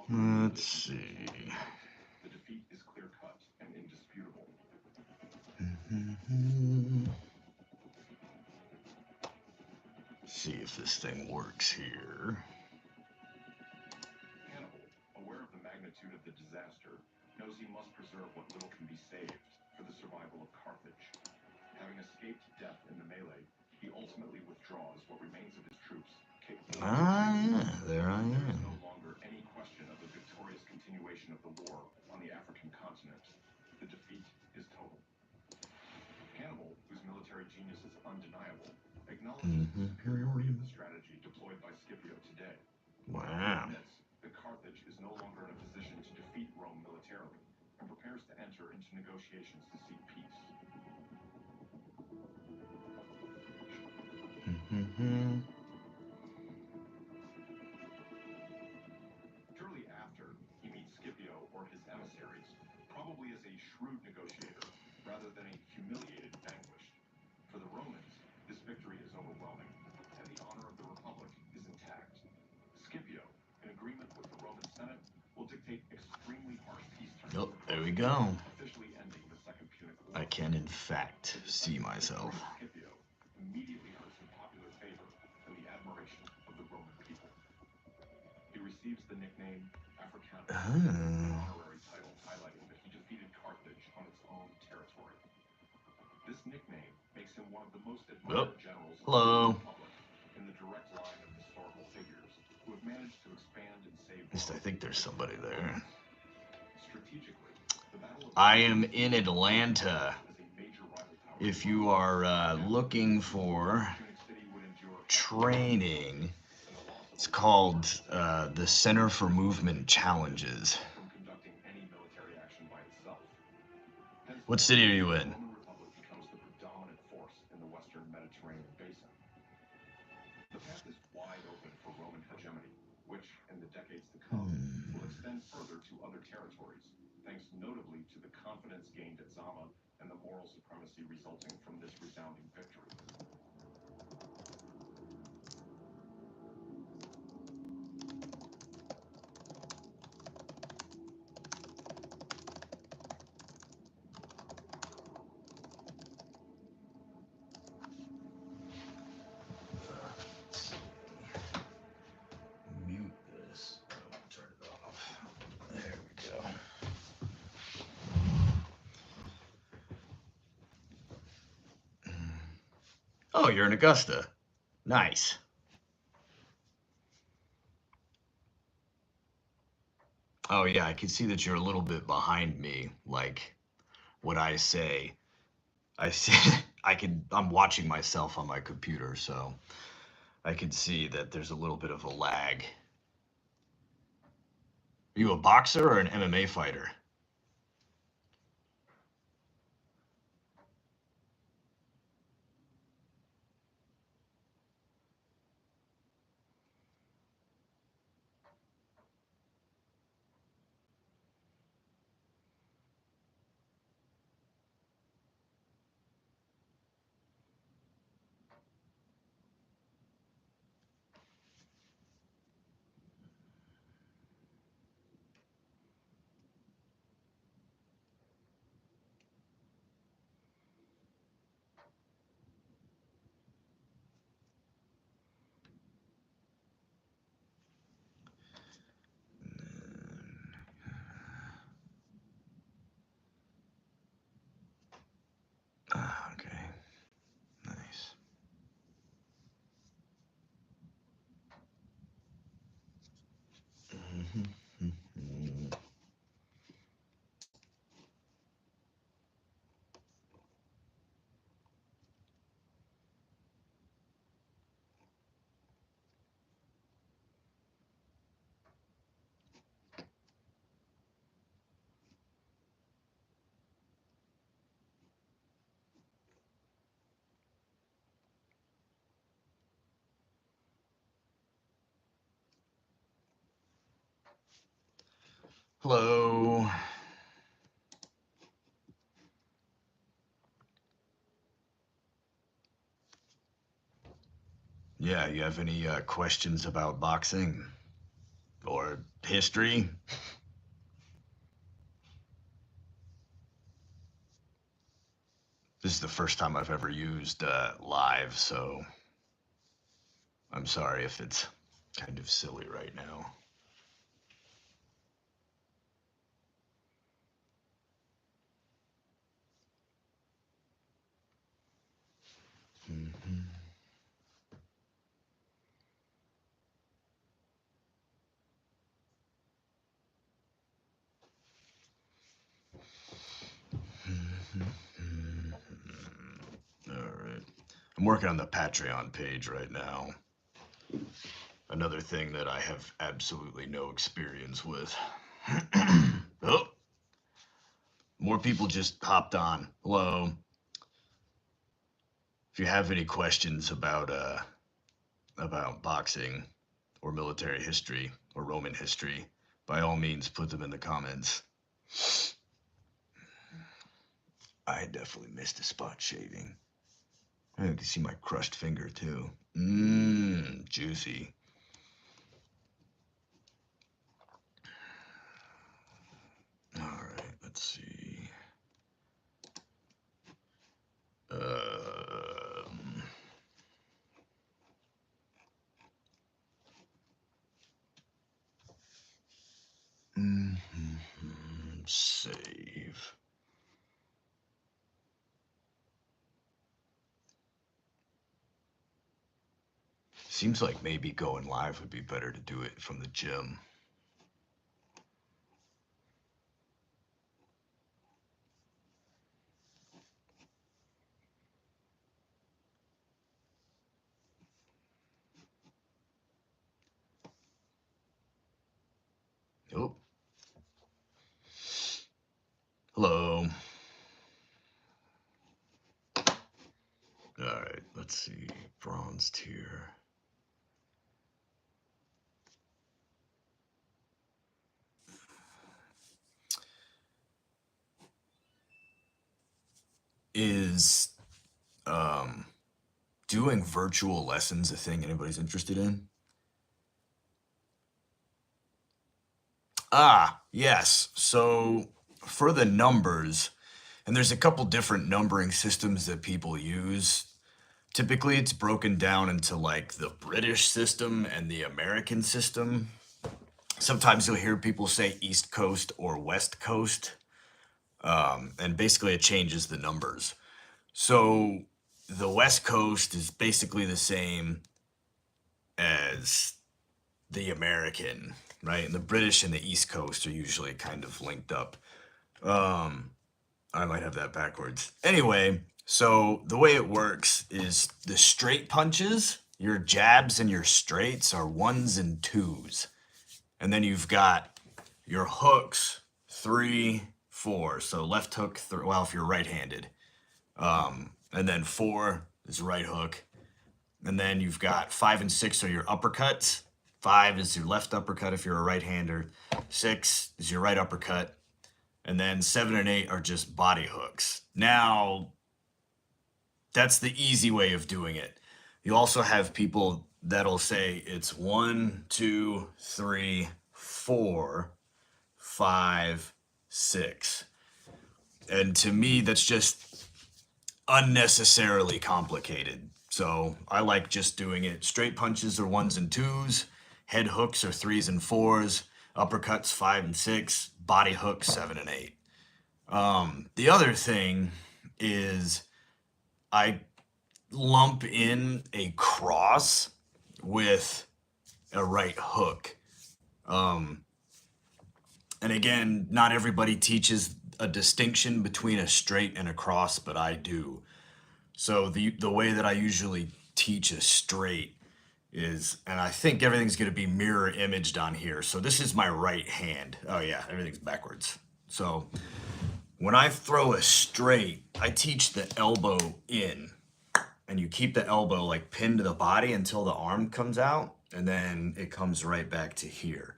Let's see. See if this thing works here. Hannibal, aware of the magnitude of the disaster, knows he must preserve what little can be saved for the survival of Carthage. Having escaped death in the melee, he ultimately withdraws what remains of his troops capable of Yeah, there I There is am. no longer any question of the victorious continuation of the war on the African continent. The defeat is total. Hannibal, whose military genius is undeniable, acknowledges the superiority of the strategy deployed by Scipio today. Wow. He admits that Carthage is no longer in a position to defeat Rome militarily and prepares to enter into negotiations to seek peace. Shortly after, he meets Scipio or his emissaries, probably as a shrewd negotiator rather than a humiliated vanquished. For the Romans, this victory is overwhelming, and the honor of the Republic is intact. Scipio, in agreement with the Roman Senate, will dictate extremely harsh peace terms. Oh, there we go. Officially ending the Second Punic War. I can, in fact, see myself. Scipio immediately earns him popular favor and the admiration of the Roman people. He receives the nickname Africanus, an honorary title highlighting that he defeated Carthage on its own territory. This nickname makes him one of the most admired generals of the Republic, in the direct line of historical figures who have managed to expand and save. At least I think there's somebody there. Strategically, the Battle of I am in Atlanta. If you are looking for training, it's called the Center for Movement Challenges. from conducting any military action by itself. What city are you in? The Roman Republic becomes the predominant force in the Western Mediterranean basin. The path is wide open for Roman hegemony, which, in the decades to come, will extend further to other territories, thanks notably to the confidence gained at Zama and the moral supremacy resulting from this resounding victory. Mute this. Oh, turn it off. There we go. Oh, you're in Augusta. Nice. Oh yeah, I can see that you're a little bit behind me. Like what I say, I see. I'm watching myself on my computer, so I can see that there's a little bit of a lag. Are you a boxer or an MMA fighter? Okay. Nice. Hello. Yeah, you have any questions about boxing or history? This is the first time I've ever used live, so I'm sorry if it's kind of silly right now. Mm-hmm. All right. I'm working on the Patreon page right now. Another thing that I have absolutely no experience with. Oh, more people just hopped on. Hello. If you have any questions about boxing or military history or Roman history, by all means put them in the comments. I definitely missed a spot shaving. I can see my crushed finger too. Mmm, juicy. All right, let's see. Save. Seems like maybe going live would be better to do it from the gym. Oh. Hello. All right, let's see. Bronze tier. Is doing virtual lessons a thing anybody's interested in? Ah, yes. So for the numbers, and there's a couple different numbering systems that people use. Typically, it's broken down into like the British system and the American system. Sometimes you'll hear people say East Coast or West Coast, and basically it changes the numbers. So the West Coast is basically the same as the American, right? And the British and the East Coast are usually kind of linked up. I might have that backwards. Anyway, so the way it works is the straight punches, your jabs and your straights are ones and twos. And then you've got your hooks, 3, 4. So left hook, well, if you're right-handed. And then 4 is right hook. And then you've got 5 and 6 are your uppercuts. 5 is your left uppercut if you're a right-hander. 6 is your right uppercut. And then 7 and 8 are just body hooks. Now, that's the easy way of doing it. You also have people that'll say it's 1, 2, 3, 4, 5, 6. And to me, that's just unnecessarily complicated. So I like just doing it. Straight punches are 1s and 2s. Head hooks are 3s and 4s. Uppercuts 5 and 6. Body hooks 7 and 8. The other thing is I lump in a cross with a right hook. And again, not everybody teaches a distinction between a straight and a cross, but I do. So the way that I usually teach a straight is, and I think everything's going to be mirror imaged on here. So this is my right hand. Oh yeah, everything's backwards. So when I throw a straight, I teach the elbow in, and you keep the elbow like pinned to the body until the arm comes out, and then it comes right back to here.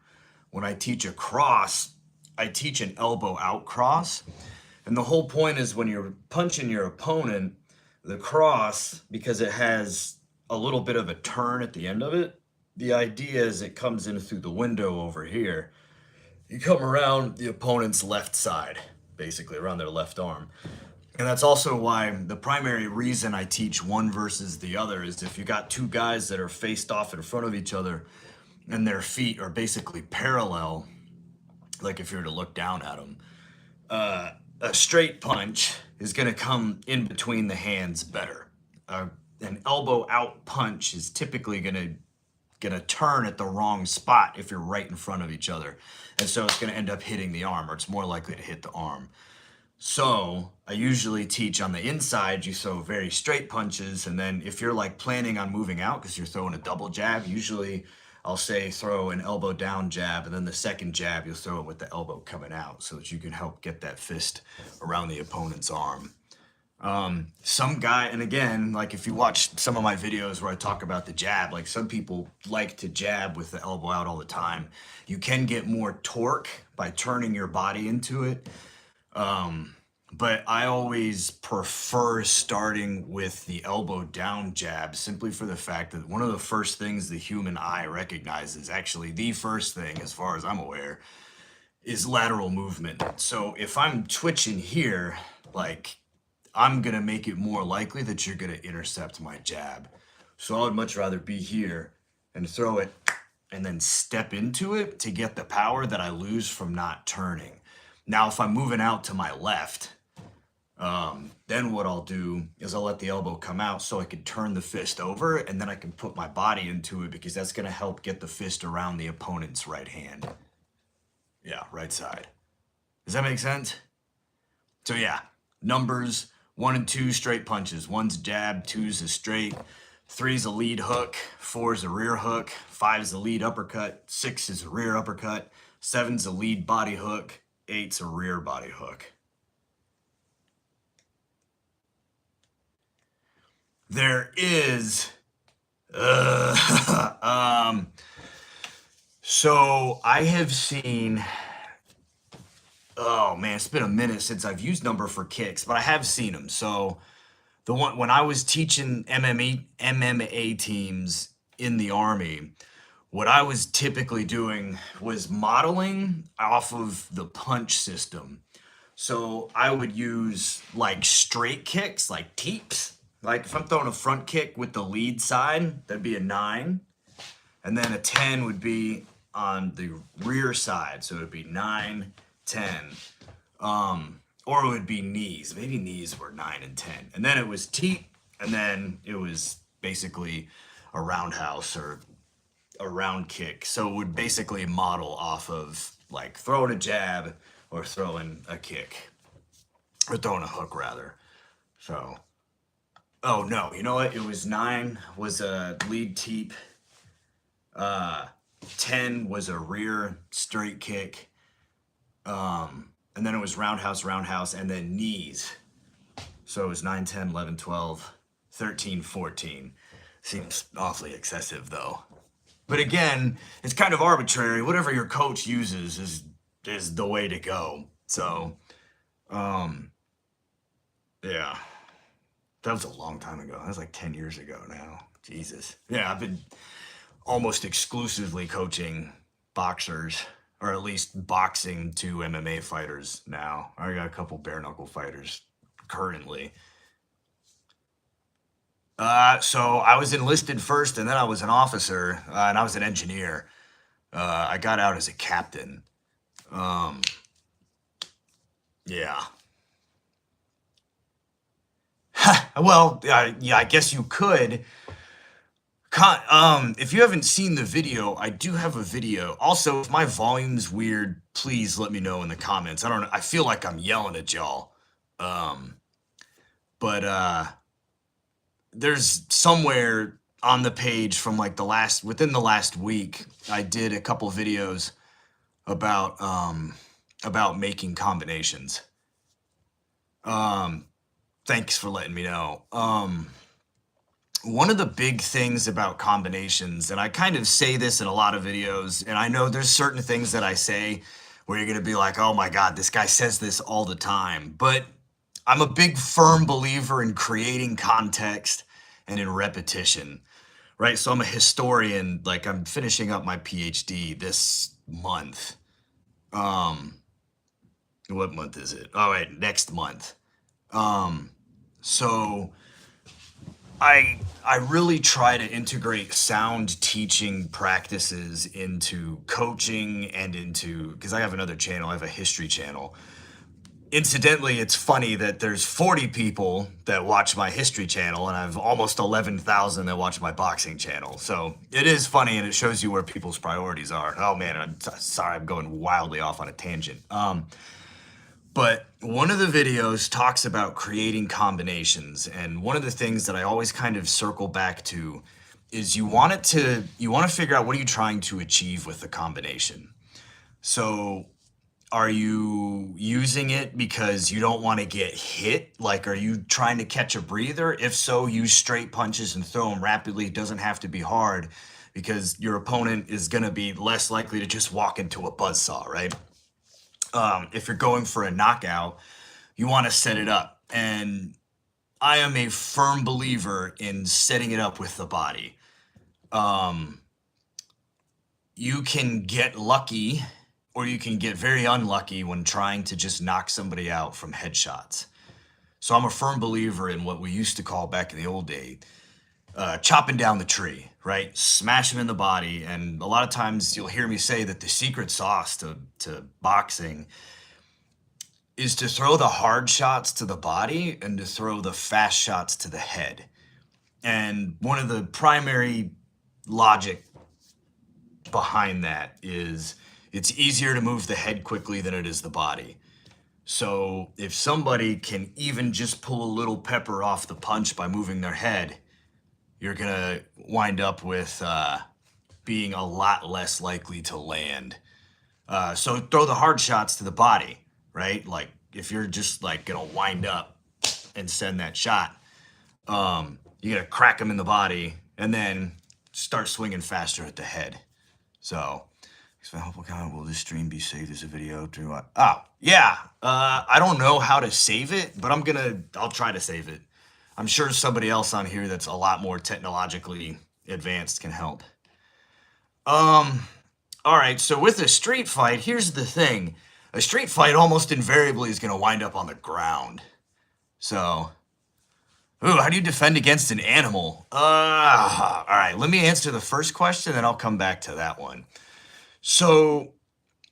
When I teach a cross, I teach an elbow out cross. And the whole point is when you're punching your opponent, the cross, because it has a little bit of a turn at the end of it. The idea is it comes in through the window over here. You come around the opponent's left side, basically around their left arm. And that's also why the primary reason I teach one versus the other is if you got two guys that are faced off in front of each other and their feet are basically parallel, like if you were to look down at them, a straight punch is going to come in between the hands better. An elbow out punch is typically going to turn at the wrong spot if you're right in front of each other. And so it's going to end up hitting the arm, or it's more likely to hit the arm. So I usually teach on the inside, you throw very straight punches. And then if you're like planning on moving out because you're throwing a double jab, usually I'll say throw an elbow down jab, and then the second jab, you'll throw it with the elbow coming out so that you can help get that fist around the opponent's arm. Some guy, and again, like if you watch some of my videos where I talk about the jab, like some people like to jab with the elbow out all the time. You can get more torque by turning your body into it. But I always prefer starting with the elbow down jab simply for the fact that one of the first things the human eye recognizes, actually the first thing as far as I'm aware, is lateral movement. So if I'm twitching here, like I'm going to make it more likely that you're going to intercept my jab. So I would much rather be here and throw it and then step into it to get the power that I lose from not turning. Now, if I'm moving out to my left, then what I'll do is I'll let the elbow come out so I can turn the fist over, and then I can put my body into it because that's going to help get the fist around the opponent's right hand. Yeah, right side. Does that make sense? So yeah, numbers 1 and 2 straight punches. 1's a jab, 2's a straight, 3's a lead hook, 4's a rear hook, 5's a lead uppercut, 6 is a rear uppercut, 7's a lead body hook, 8's a rear body hook. There is, so I have seen, oh man, it's been a minute since I've used number for kicks, but I have seen them. So the one, when I was teaching MMA teams in the Army, what I was typically doing was modeling off of the punch system. So I would use like straight kicks, like teeps. Like if I'm throwing a front kick with the lead side, that'd be a 9. And then a 10 would be on the rear side. So it would be 9, 10. Or it would be knees. Maybe knees were 9 and 10. And then it was teep. And then it was basically a roundhouse or a round kick. So it would basically model off of like throwing a jab or throwing a kick. Or throwing a hook rather. So... oh no, you know what? It was 9 was a lead teep. 10 was a rear straight kick. And then it was roundhouse, and then knees. So it was 9, 10, 11, 12, 13, 14. Seems awfully excessive though. But again, it's kind of arbitrary. Whatever your coach uses is the way to go. So, yeah. That was a long time ago. That was like 10 years ago now. Jesus. Yeah, I've been almost exclusively coaching boxers, or at least boxing to MMA fighters now. I got a couple bare knuckle fighters currently. So I was enlisted first, and then I was an officer, and I was an engineer. I got out as a captain. Yeah. Well, yeah, I guess you could. If you haven't seen the video, I do have a video. Also, if my volume's weird, please let me know in the comments. I don't know. I feel like I'm yelling at y'all. But there's somewhere on the page from like within the last week, I did a couple videos about making combinations. Thanks for letting me know. One of the big things about combinations, and I kind of say this in a lot of videos, and I know there's certain things that I say where you're going to be like, oh my God, this guy says this all the time. But I'm a big firm believer in creating context and in repetition, right? So I'm a historian, like I'm finishing up my PhD this month. What month is it? Oh, wait, next month. So I really try to integrate sound teaching practices into coaching and into, because I have another channel, I have a history channel. Incidentally, it's funny that there's 40 people that watch my history channel and I have almost 11,000 that watch my boxing channel. So it is funny and it shows you where people's priorities are. Oh man, I'm sorry, I'm going wildly off on a tangent. But one of the videos talks about creating combinations. And one of the things that I always kind of circle back to is you want to figure out, what are you trying to achieve with the combination? So are you using it because you don't want to get hit? Like, are you trying to catch a breather? If so, use straight punches and throw them rapidly. It doesn't have to be hard because your opponent is going to be less likely to just walk into a buzzsaw, right? If you're going for a knockout, you want to set it up. And I am a firm believer in setting it up with the body. You can get lucky or you can get very unlucky when trying to just knock somebody out from headshots. So I'm a firm believer in what we used to call back in the old day, chopping down the tree, right? Smash them in the body. And a lot of times you'll hear me say that the secret sauce to boxing is to throw the hard shots to the body and to throw the fast shots to the head. And one of the primary logic behind that is it's easier to move the head quickly than it is the body. So if somebody can even just pull a little pepper off the punch by moving their head, you're gonna wind up with being a lot less likely to land. So throw the hard shots to the body, right? Like if you're just like gonna wind up and send that shot, you gotta crack them in the body and then start swinging faster at the head. So, will this stream be saved as a video? Oh, yeah. I don't know how to save it, but I'll try to save it. I'm sure somebody else on here that's a lot more technologically advanced can help. All right, so with a street fight, here's the thing. A street fight almost invariably is going to wind up on the ground. So, how do you defend against an animal? All right, let me answer the first question, then I'll come back to that one. So,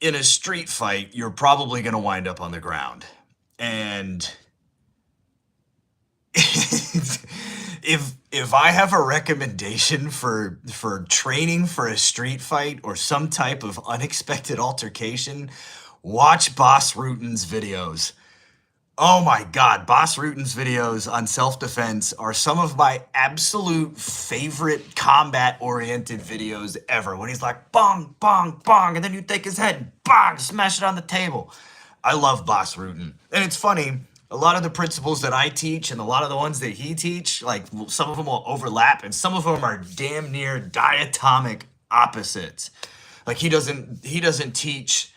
in a street fight, you're probably going to wind up on the ground. And if I have a recommendation for training for a street fight or some type of unexpected altercation, watch Bas Rutten's videos. Oh my God, Bas Rutten's videos on self-defense are some of my absolute favorite combat-oriented videos ever. When he's like, bong, bong, bong, and then you take his head, bong, smash it on the table. I love Bas Rutten. And it's funny, a lot of the principles that I teach and a lot of the ones that he teach, like some of them will overlap and some of them are damn near diatomic opposites. Like he doesn't teach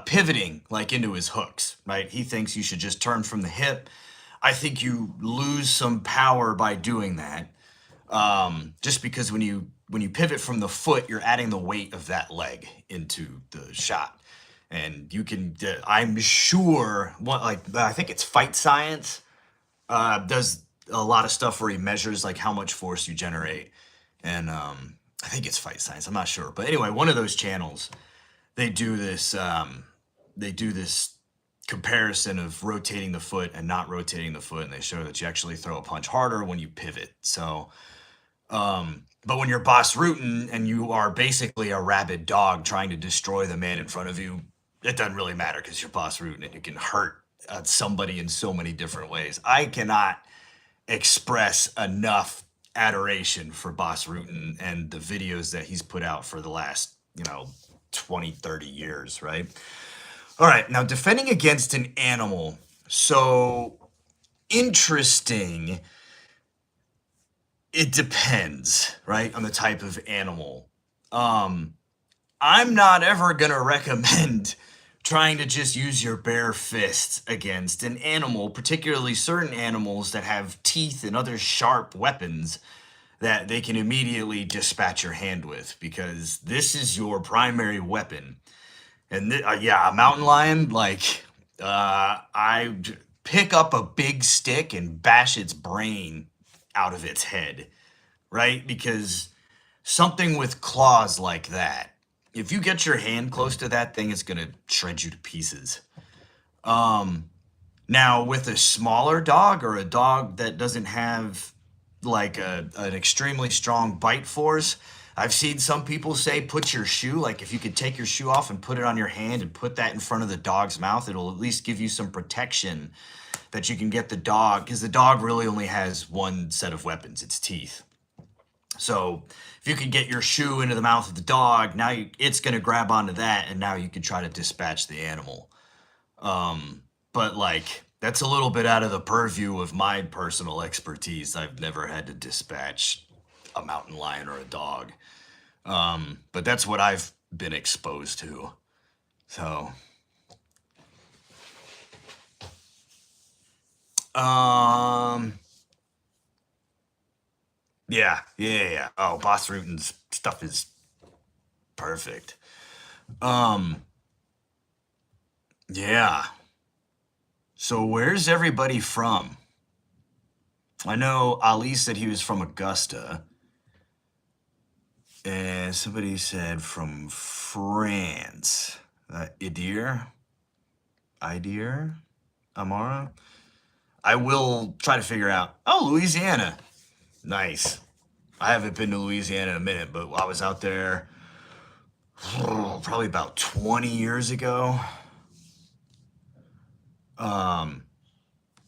pivoting like into his hooks, right? He thinks you should just turn from the hip. I think you lose some power by doing that. Just because when you pivot from the foot, you're adding the weight of that leg into the shot. And you can, I'm sure, I think it's Fight Science, does a lot of stuff where he measures like how much force you generate. And I think it's Fight Science, I'm not sure. But anyway, one of those channels, they do this comparison of rotating the foot and not rotating the foot. And they show that you actually throw a punch harder when you pivot. So, but when you're Bas Rutten and you are basically a rabid dog trying to destroy the man in front of you, it doesn't really matter because you're Bas Rutten and you can hurt somebody in so many different ways. I cannot express enough adoration for Bas Rutten and the videos that he's put out for the last, 20, 30 years, right? All right, now defending against an animal. So interesting. It depends, right, on the type of animal. I'm not ever gonna recommend trying to just use your bare fists against an animal, particularly certain animals that have teeth and other sharp weapons that they can immediately dispatch your hand with, because this is your primary weapon. And yeah, a mountain lion, like, I pick up a big stick and bash its brain out of its head, right? Because something with claws like that, if you get your hand close to that thing, it's gonna shred you to pieces. Now with a smaller dog, or a dog that doesn't have like an extremely strong bite force, I've seen some people say put your shoe, like if you could take your shoe off and put it on your hand and put that in front of the dog's mouth, it'll at least give you some protection that you can get the dog, because the dog really only has one set of weapons, its teeth. So if you could get your shoe into the mouth of the dog, now it's going to grab onto that, and now you can try to dispatch the animal. But like, that's a little bit out of the purview of my personal expertise. I've never had to dispatch a mountain lion or a dog. But that's what I've been exposed to. So, yeah. Oh, Boss Rutan's stuff is perfect. Yeah. So where's everybody from? I know Ali said he was from Augusta. And somebody said from France. Idir? Amara? I will try to figure out. Oh, Louisiana. Nice. I haven't been to Louisiana in a minute, but I was out there probably about 20 years ago.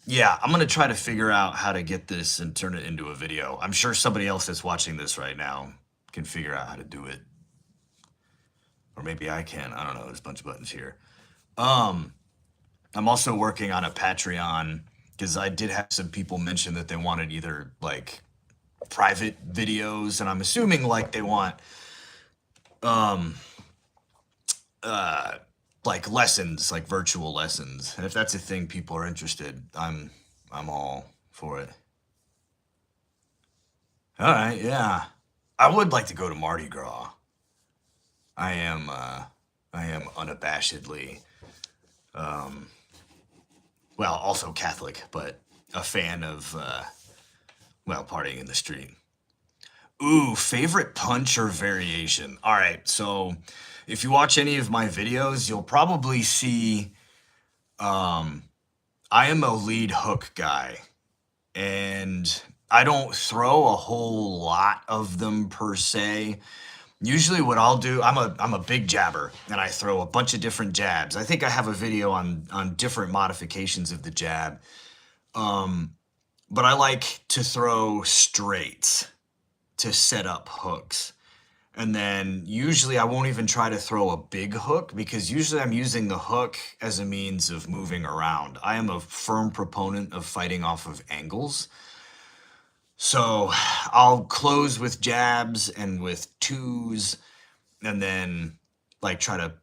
Yeah, I'm gonna try to figure out how to get this and turn it into a video. I'm sure somebody else that's watching this right now can figure out how to do it. Or maybe I can. I don't know. There's a bunch of buttons here. I'm also working on a Patreon, because I did have some people mention that they wanted either like private videos, and I'm assuming like they want like lessons, like virtual lessons. And if that's a thing people are interested, I'm all for it. All right, yeah. I would like to go to Mardi Gras. I am unabashedly well, also Catholic, but a fan of well, partying in the street. Ooh, favorite punch or variation. All right, so if you watch any of my videos, you'll probably see I am a lead hook guy, and I don't throw a whole lot of them per se. Usually what I'll do, I'm a big jabber, and I throw a bunch of different jabs. I think I have a video on different modifications of the jab. But I like to throw straights to set up hooks. And then usually I won't even try to throw a big hook, because usually I'm using the hook as a means of moving around. I am a firm proponent of fighting off of angles. So I'll close with jabs and with twos, and then like try to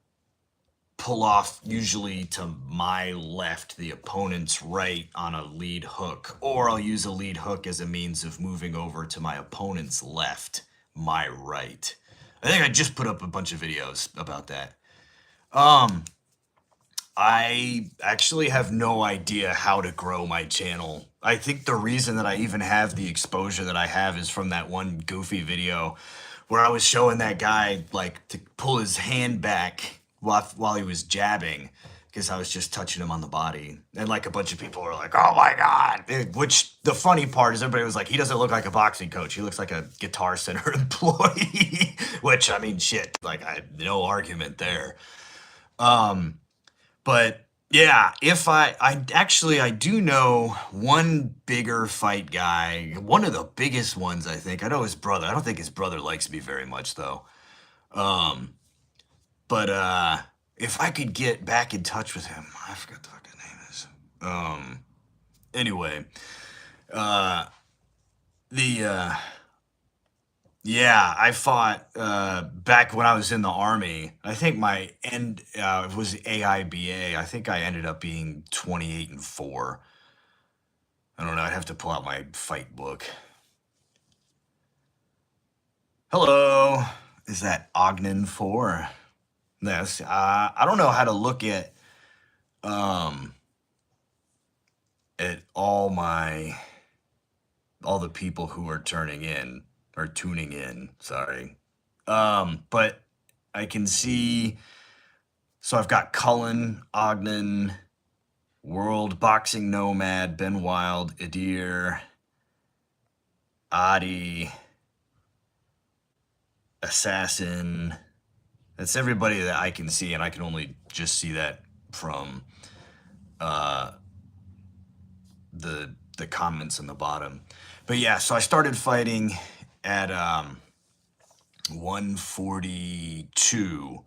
pull off usually to my left, the opponent's right on a lead hook. Or I'll use a lead hook as a means of moving over to my opponent's left, my right. I think I just put up a bunch of videos about that. I actually have no idea how to grow my channel. I think the reason that I even have the exposure that I have is from that one goofy video where I was showing that guy like to pull his hand back while he was jabbing, because I was just touching him on the body. And like a bunch of people were like, oh my God. Which the funny part is everybody was like, he doesn't look like a boxing coach. He looks like a Guitar Center employee, which I mean, shit, like I have no argument there. But yeah, if I do know one bigger fight guy, one of the biggest ones, I think. I know his brother. I don't think his brother likes me very much though. But if I could get back in touch with him, I forgot the fucking name is. Anyway, Yeah, I fought back when I was in the army. I think my end was AIBA. I think I ended up being 28-4. I don't know. I'd have to pull out my fight book. Hello, is that Ogden 4? Yes. I don't know how to look um at all the people who are turning in or tuning in. Sorry. But I can see. So I've got Cullen, Ogden, World Boxing Nomad, Ben Wild, Adir, Adi, Assassin. That's everybody that I can see, and I can only just see that from uh, the comments in the bottom. But yeah, so I started fighting at 142.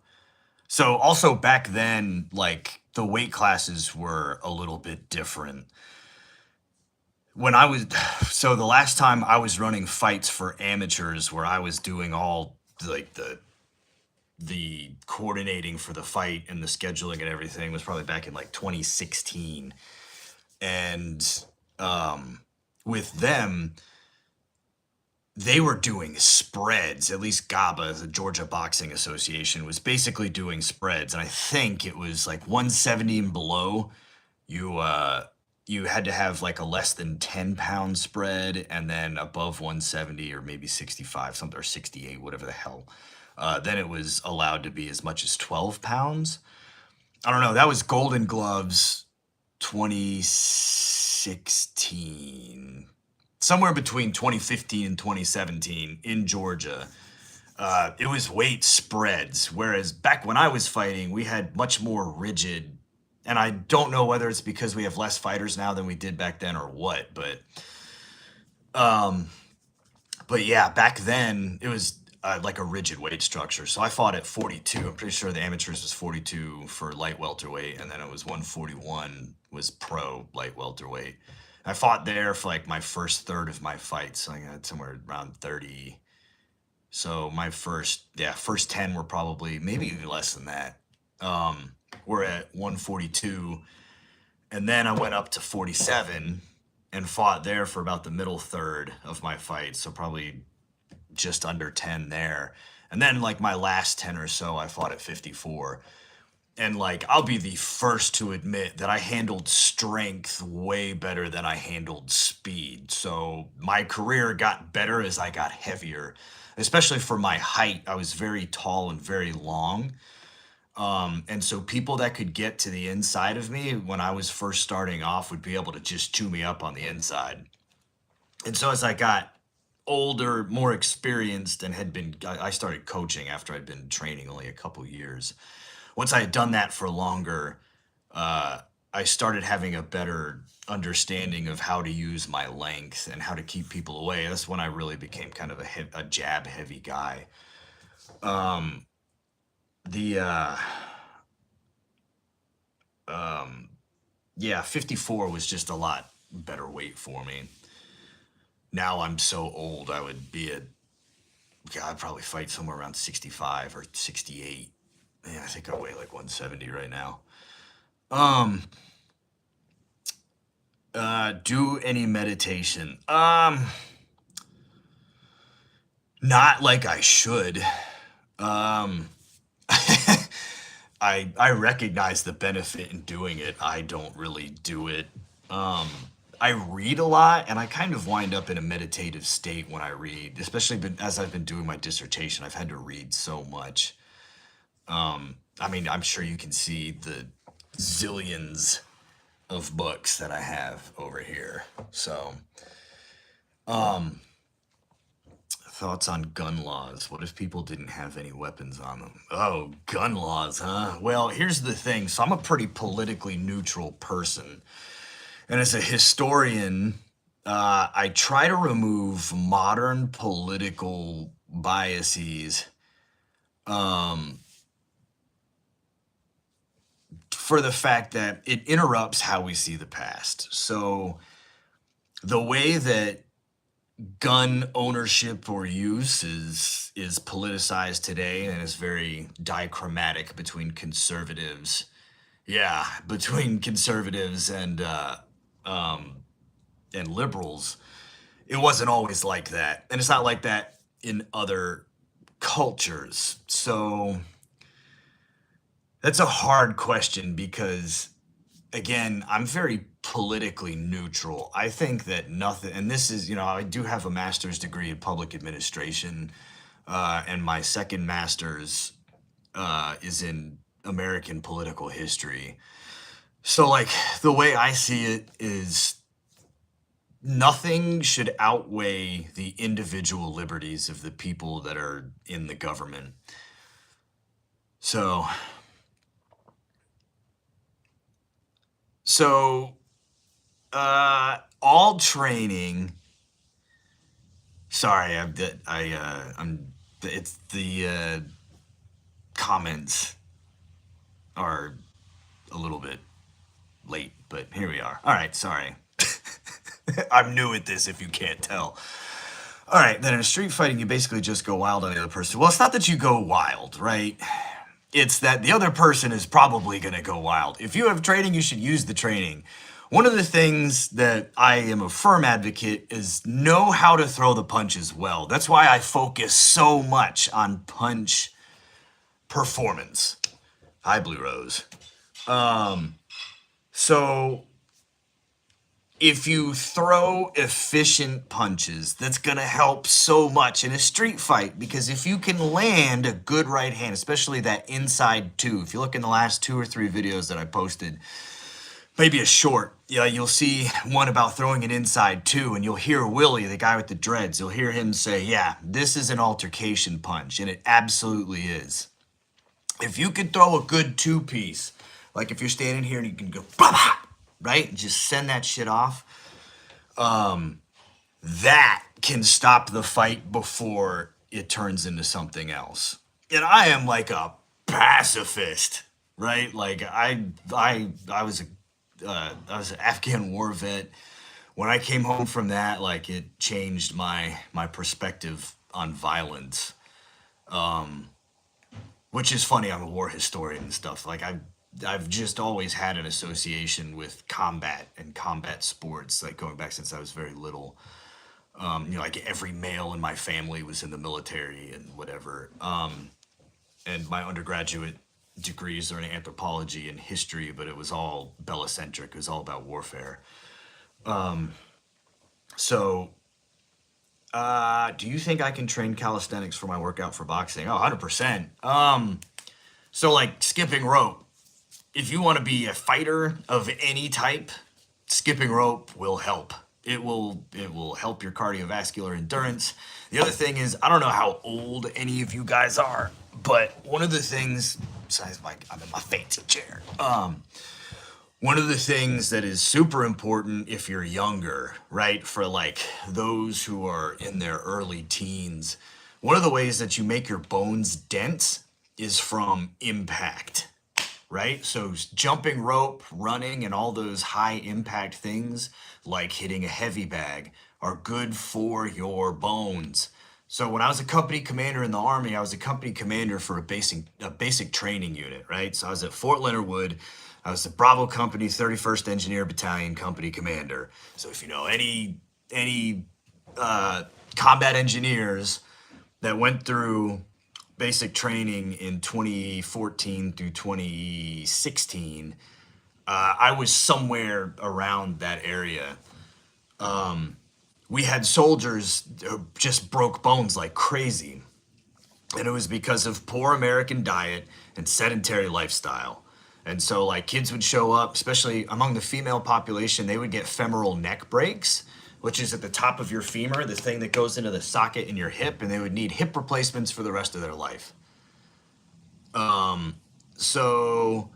So also back then, like the weight classes were a little bit different. When I was so the last time I was running fights for amateurs where I was doing all like the coordinating for the fight and the scheduling and everything was probably back in like 2016. And with them, they were doing spreads. At least GABA, the Georgia Boxing Association, was basically doing spreads. And I think it was like 170 and below. You had to have like a less than 10-pound spread, and then above 170 or maybe 65 something, or 68, whatever the hell, then it was allowed to be as much as 12 pounds. I don't know. That was Golden Gloves 2016, somewhere between 2015 and 2017 in Georgia. It was weight spreads, whereas back when I was fighting, we had much more rigid. And I don't know whether it's because we have less fighters now than we did back then or what, um, but yeah, back then it was like a rigid weight structure. So I fought at 42. I'm pretty sure the amateurs was 42 for light welterweight, and then it was 141 was pro light welterweight. I fought there for like my first third of my fights. So I got somewhere around 30. So my first 10 were probably maybe even less than that. We're at 142, and then I went up to 47 and fought there for about the middle third of my fight, so probably just under 10 there. And then like my last 10 or so, I fought at 54. And like I'll be the first to admit that I handled strength way better than I handled speed. So my career got better as I got heavier, especially for my height. I was very tall and very long. And so people that could get to the inside of me when I was first starting off would be able to just chew me up on the inside. And so as I got older, more experienced, and I started coaching after I'd been training only a couple years. Once I had done that for longer, I started having a better understanding of how to use my length and how to keep people away. That's when I really became kind of a jab heavy guy. Um, the Yeah, 54 was just a lot better weight for me. Now I'm so old, I would be I'd probably fight somewhere around 65 or 68. Yeah, I think I weigh like 170 right now. Do any meditation? Not like I should. Um, I recognize the benefit in doing it. I don't really do it. I read a lot, and I kind of wind up in a meditative state when I read, especially as I've been doing my dissertation. I've had to read so much. I mean, I'm sure you can see the zillions of books that I have over here. So, thoughts on gun laws. What if people didn't have any weapons on them? Oh, gun laws, huh? Well, here's the thing. So I'm a pretty politically neutral person. And as a historian, I try to remove modern political biases for the fact that it interrupts how we see the past. So the way that gun ownership or use is politicized today and is very dichromatic between conservatives. Yeah, between conservatives um, and liberals. It wasn't always like that, and it's not like that in other cultures. So that's a hard question because, again, I'm very politically neutral. I think that nothing, and this is, I do have a master's degree in public administration, and my second master's is in American political history. So, like, the way I see it is nothing should outweigh the individual liberties of the people that are in the government. So, so all training. Sorry, it's the comments are a little bit late, but here we are. All right, sorry. I'm new at this if you can't tell. All right, then in a street fighting, you basically just go wild on the other person. Well, it's not that you go wild, right? It's that the other person is probably going to go wild. If you have training, you should use the training. One of the things that I am a firm advocate is know how to throw the punches well. That's why I focus so much on punch performance. Hi, Blue Rose. So if you throw efficient punches, that's going to help so much in a street fight, because if you can land a good right hand, especially that inside two, if you look in the last 2 or 3 videos that I posted, maybe a short, you'll see one about throwing an inside two, and you'll hear Willie, the guy with the dreads, you'll hear him say, yeah, this is an altercation punch, and it absolutely is. If you could throw a good two-piece, like if you're standing here and you can go, bah, right? And just send that shit off. That can stop the fight before it turns into something else. And I am like a pacifist, right? Like I was an Afghan war vet. When I came home from that, like it changed my perspective on violence. Which is funny. I'm a war historian and stuff. Like I've just always had an association with combat and combat sports, like going back since I was very little. Like every male in my family was in the military and whatever. And my undergraduate degrees are in anthropology and history, but it was all bellicentric. It was all about warfare. So, do you think I can train calisthenics for my workout for boxing? Oh, 100%. So like skipping rope. If you want to be a fighter of any type, skipping rope will help. It will help your cardiovascular endurance. The other thing is, I don't know how old any of you guys are, but one of the things, besides like I'm in my fancy chair, one of the things that is super important if you're younger, right, for like those who are in their early teens, one of the ways that you make your bones dense is from impact. Right? So jumping rope, running, and all those high impact things like hitting a heavy bag are good for your bones. So when I was a company commander in the Army, I was a company commander for a basic training unit, right? So I was at Fort Leonard Wood. I was the Bravo Company 31st Engineer Battalion company commander. So if you know any combat engineers that went through basic training in 2014 through 2016, I was somewhere around that area. We had soldiers who just broke bones like crazy. And it was because of poor American diet and sedentary lifestyle. And so like kids would show up, especially among the female population, they would get femoral neck breaks, which is at the top of your femur, the thing that goes into the socket in your hip, and they would need hip replacements for the rest of their life. So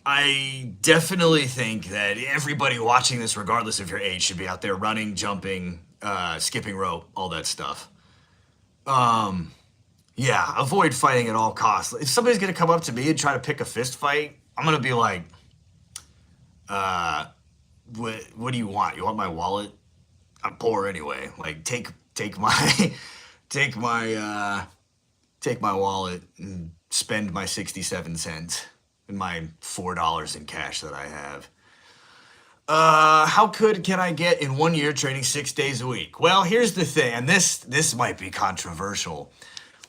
I definitely think that everybody watching this, regardless of your age, should be out there running, jumping, skipping rope, all that stuff. Yeah, avoid fighting at all costs. If somebody's gonna come up to me and try to pick a fist fight, I'm gonna be like, what do you want? You want my wallet? I'm poor anyway. Like take my take my take my wallet and spend my 67 cents and my $4 in cash that I have. How good can I get in 1 year training 6 days a week? Well, here's the thing, and this might be controversial.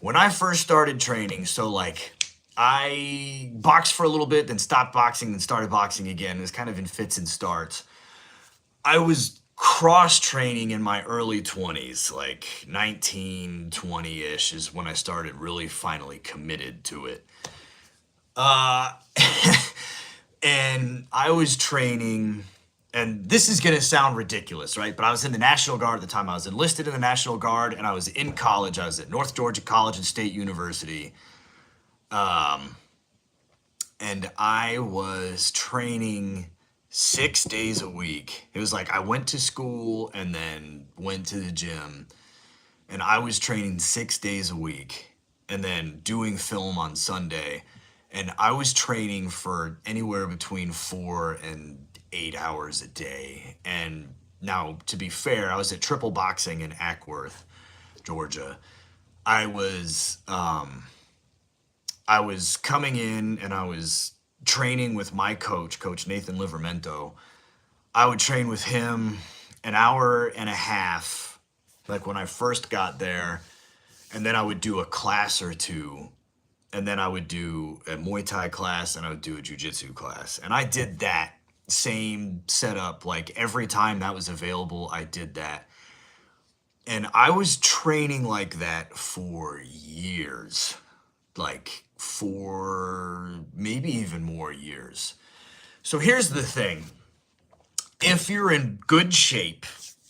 When I first started training, so like I boxed for a little bit, then stopped boxing, then started boxing again. It was kind of in fits and starts. I was cross training in my early 20s, like 19, 20-ish is when I started really finally committed to it. Uh, and I was training, and this is going to sound ridiculous, right? But I was in the National Guard at the time. I was enlisted in the National Guard, and I was in college. I was at North Georgia College and State University. And I was training 6 days a week. It was like I went to school and then went to the gym, and I was training 6 days a week and then doing film on Sunday. And I was training for anywhere between 4 and 8 hours a day. And now, to be fair, I was at Triple Boxing in Ackworth, Georgia. I was coming in and I was training with my coach, Coach Nathan Livermento. I would train with him an hour and a half, like when I first got there, and then I would do a class or two, and then I would do a Muay Thai class, and I would do a Jiu-Jitsu class. And I did that same setup, like every time that was available, I did that. And I was training like that for years, like for maybe even more years. So here's the thing. If you're in good shape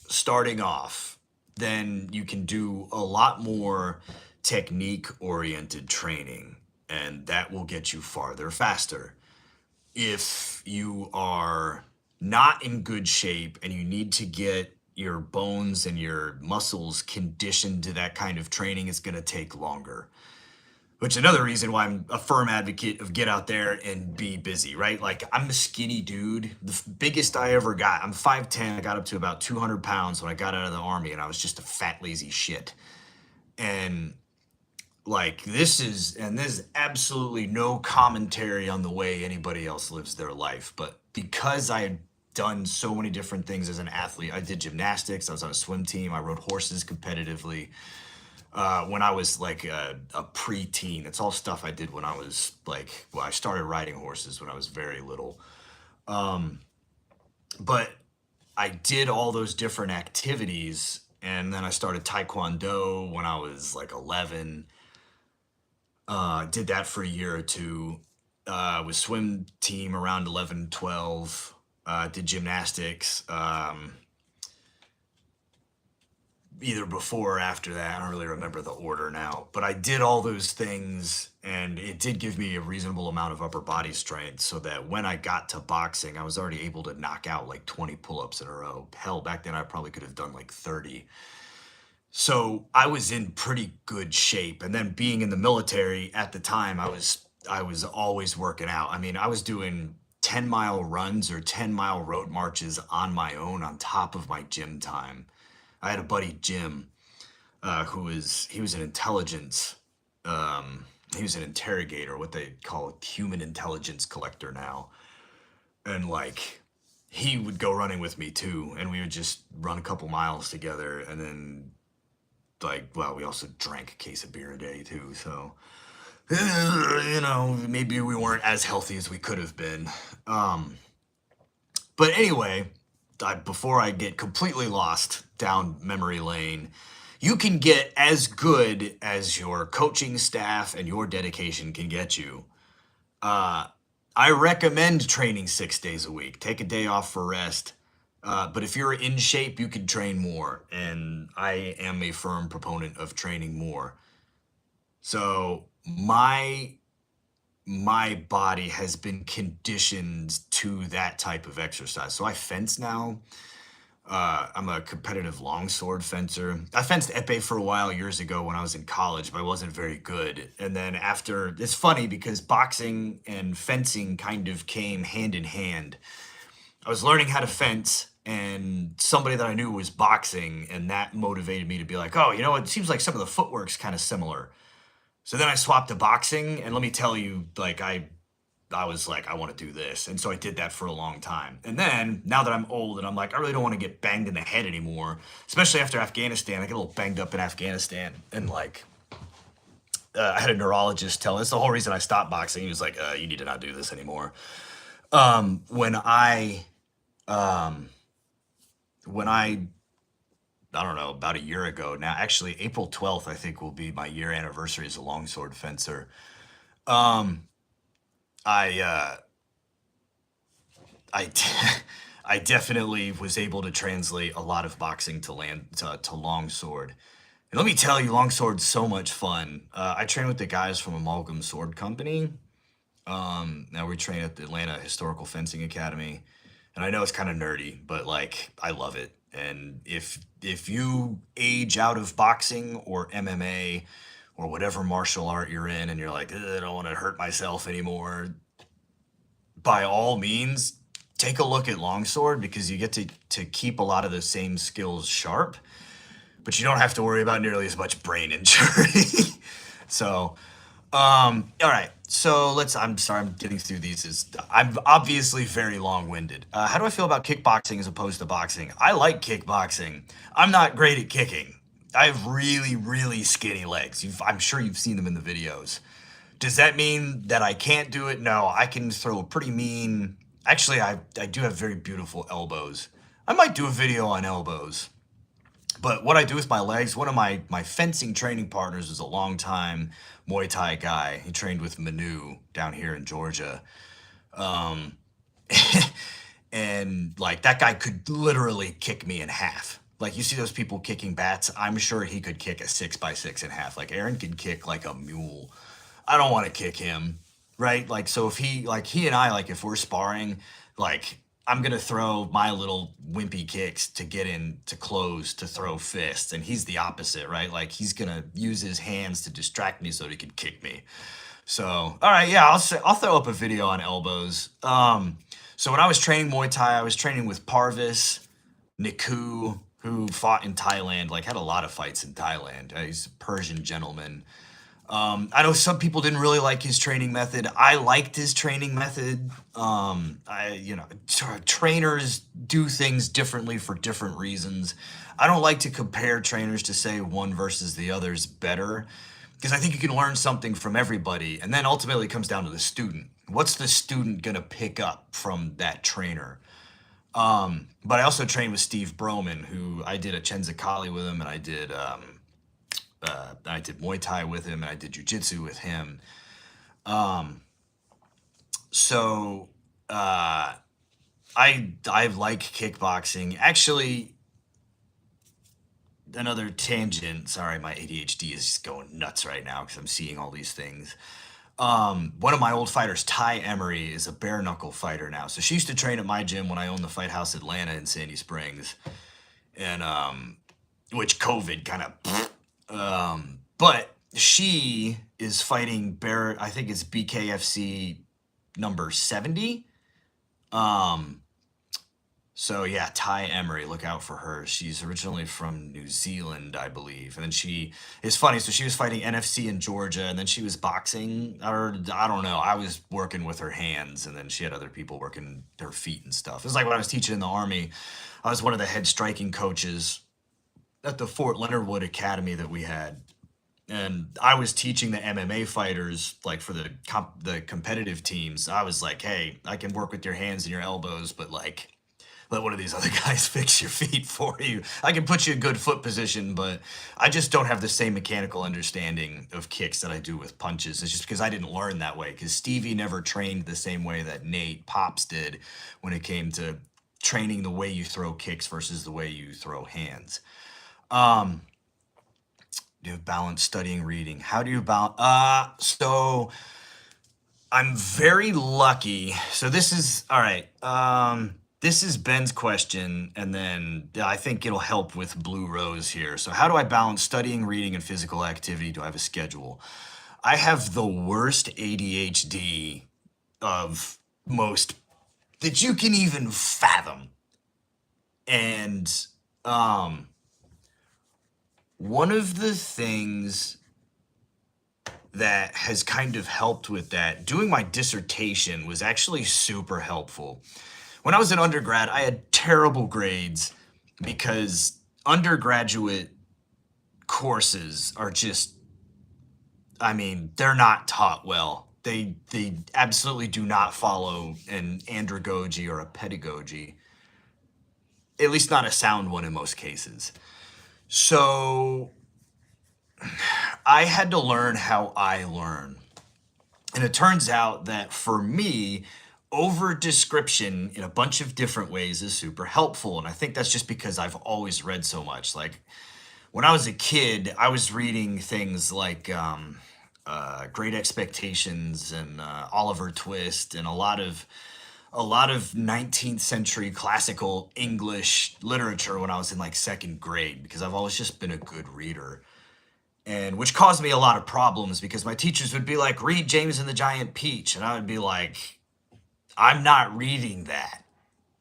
starting off, then you can do a lot more technique-oriented training, and that will get you farther faster. If you are not in good shape and you need to get your bones and your muscles conditioned to that kind of training, it's going to take longer. Which is another reason why I'm a firm advocate of get out there and be busy, right? Like, I'm a skinny dude. The biggest I ever got, I'm 5'10". I got up to about 200 pounds when I got out of the Army, and I was just a fat, lazy shit. And like, there's absolutely no commentary on the way anybody else lives their life. But because I had done so many different things as an athlete, I did gymnastics, I was on a swim team, I rode horses competitively. When I was like a preteen, it's all stuff I did when I was like, well, I started riding horses when I was very little. But I did all those different activities, and then I started Taekwondo when I was like 11. Did that for a year or two. Was swim team around 11, 12. Did gymnastics. Either before or after that. I don't really remember the order now, but I did all those things, and it did give me a reasonable amount of upper body strength, so that when I got to boxing, I was already able to knock out like 20 pull-ups in a row. Hell, back then I probably could have done like 30. So I was in pretty good shape. And then being in the military at the time, I was always working out. I mean, I was doing 10-mile runs or 10-mile road marches on my own on top of my gym time. I had a buddy, Jim, he was an intelligence, he was an interrogator, what they call a human intelligence collector now. And like, he would go running with me too, and we would just run a couple miles together, and then like, well, we also drank a case of beer a day too, so, you know, maybe we weren't as healthy as we could have been. But anyway, before I get completely lost down memory lane, you can get as good as your coaching staff and your dedication can get you. I recommend training 6 days a week. Take a day off for rest. But if you're in shape, you can train more. And I am a firm proponent of training more. So my body has been conditioned to that type of exercise. So I fence now. I'm a competitive longsword fencer. I fenced epee for a while years ago when I was in college, but I wasn't very good. And then after, it's funny because boxing and fencing kind of came hand in hand. I was learning how to fence, and somebody that I knew was boxing, and that motivated me to be like, oh, you know, it seems like some of the footwork's kind of similar. So then I swapped to boxing, and let me tell you, like I was like, I want to do this. And so I did that for a long time. And then now that I'm old and I'm like, I really don't want to get banged in the head anymore, especially after Afghanistan. I get a little banged up in Afghanistan. And like, I had a neurologist tell, that's the whole reason I stopped boxing. He was like, you need to not do this anymore. When I don't know, about a year ago now, actually April 12th, I think will be my year anniversary as a longsword fencer. Um, I, I, I definitely was able to translate a lot of boxing to longsword. And let me tell you, longsword's so much fun. I train with the guys from Amalgam Sword Company. Now we train at the Atlanta Historical Fencing Academy, and I know it's kind of nerdy, but like I love it. And if you age out of boxing or MMA or whatever martial art you're in, and you're like, "Ugh, I don't want to hurt myself anymore," by all means, take a look at longsword because you get to keep a lot of the same skills sharp, but you don't have to worry about nearly as much brain injury. So, all right. So I'm sorry, I'm getting through these. I'm obviously very long-winded. How do I feel about kickboxing as opposed to boxing? I like kickboxing. I'm not great at kicking. I have really, really skinny legs. I'm sure you've seen them in the videos. Does that mean that I can't do it? No, I can throw a pretty mean. Actually, I do have very beautiful elbows. I might do a video on elbows. But what I do with my legs, one of my fencing training partners is a long time Muay Thai guy. He trained with Manu down here in Georgia. Um, and like that guy could literally kick me in half. Like you see those people kicking bats, I'm sure he could kick a 6x6 in half. Like Aaron could kick like a mule. I don't want to kick him, right? Like so if he and I like if we're sparring, like I'm gonna throw my little wimpy kicks to get in to close to throw fists, and he's the opposite, right? Like he's gonna use his hands to distract me so he can kick me. So, all right, yeah, I'll throw up a video on elbows. So when I was training Muay Thai, I was training with Parvis Niku, who fought in Thailand, like had a lot of fights in Thailand. He's a Persian gentleman. I know some people didn't really like his training method. I liked his training method. Trainers do things differently for different reasons. I don't like to compare trainers to say one versus the other's better because I think you can learn something from everybody. And then ultimately it comes down to the student. What's the student going to pick up from that trainer? But I also trained with Steve Broman, who I did a Chenzakali with him, and I did Muay Thai with him, and I did Jiu-Jitsu with him. So I like kickboxing. Actually, another tangent. Sorry, my ADHD is just going nuts right now because I'm seeing all these things. One of my old fighters, Ty Emery, is a bare knuckle fighter now. So she used to train at my gym when I owned the Fight House Atlanta in Sandy Springs, and which COVID kind of. But she is fighting Bear. I think it's BKFC number 70. So yeah, Ty Emery, look out for her. She's originally from New Zealand, I believe. And then it's funny, so she was fighting NFC in Georgia, and then she was boxing, or I don't know. I was working with her hands, and then she had other people working her feet and stuff. It's like when I was teaching in the Army, I was one of the head striking coaches at the Fort Leonard Wood Academy that we had. And I was teaching the MMA fighters, like for the competitive teams. I was like, hey, I can work with your hands and your elbows, but like, let one of these other guys fix your feet for you. I can put you in good foot position, but I just don't have the same mechanical understanding of kicks that I do with punches. It's just because I didn't learn that way. Because Stevie never trained the same way that Nate Pops did when it came to training the way you throw kicks versus the way you throw hands. Do you have balance studying, reading? How do you balance? So I'm very lucky. So this is, all right. This is Ben's question, and then I think it'll help with Blue Rose here. So how do I balance studying, reading, and physical activity? Do I have a schedule? I have the worst ADHD of most that you can even fathom. And um, one of the things that has kind of helped with that, doing my dissertation was actually super helpful. When I was an undergrad, I had terrible grades because undergraduate courses are just, I mean, they're not taught well. They absolutely do not follow an andragogy or a pedagogy, at least not a sound one in most cases. So I had to learn how I learn. And it turns out that for me, over description in a bunch of different ways is super helpful. And I think that's just because I've always read so much. Like when I was a kid, I was reading things like Great Expectations and Oliver Twist and a lot of 19th century classical English literature when I was in like second grade because I've always just been a good reader. And which caused me a lot of problems because my teachers would be like, read James and the Giant Peach. And I would be like, I'm not reading that.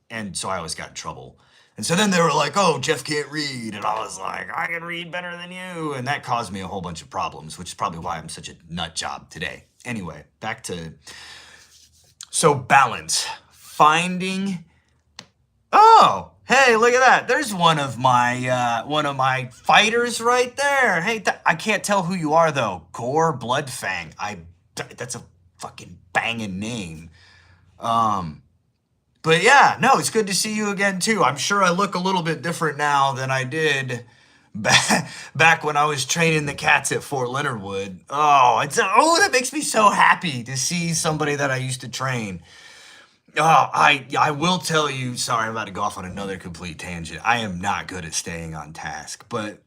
And so I always got in trouble. And so then they were like, oh, Jeff can't read. And I was like, I can read better than you. And that caused me a whole bunch of problems, which is probably why I'm such a nut job today. Anyway, back to, so balance, finding, oh, hey, look at that. There's one of my fighters right there. Hey, I can't tell who you are though. Gore Bloodfang. That's a fucking banging name. But yeah, no, it's good to see you again too. I'm sure I look a little bit different now than I did back when I was training the cats at Fort Leonard Wood. Oh, that makes me so happy to see somebody that I used to train. Oh, I will tell you, sorry, I'm about to go off on another complete tangent. I am not good at staying on task, but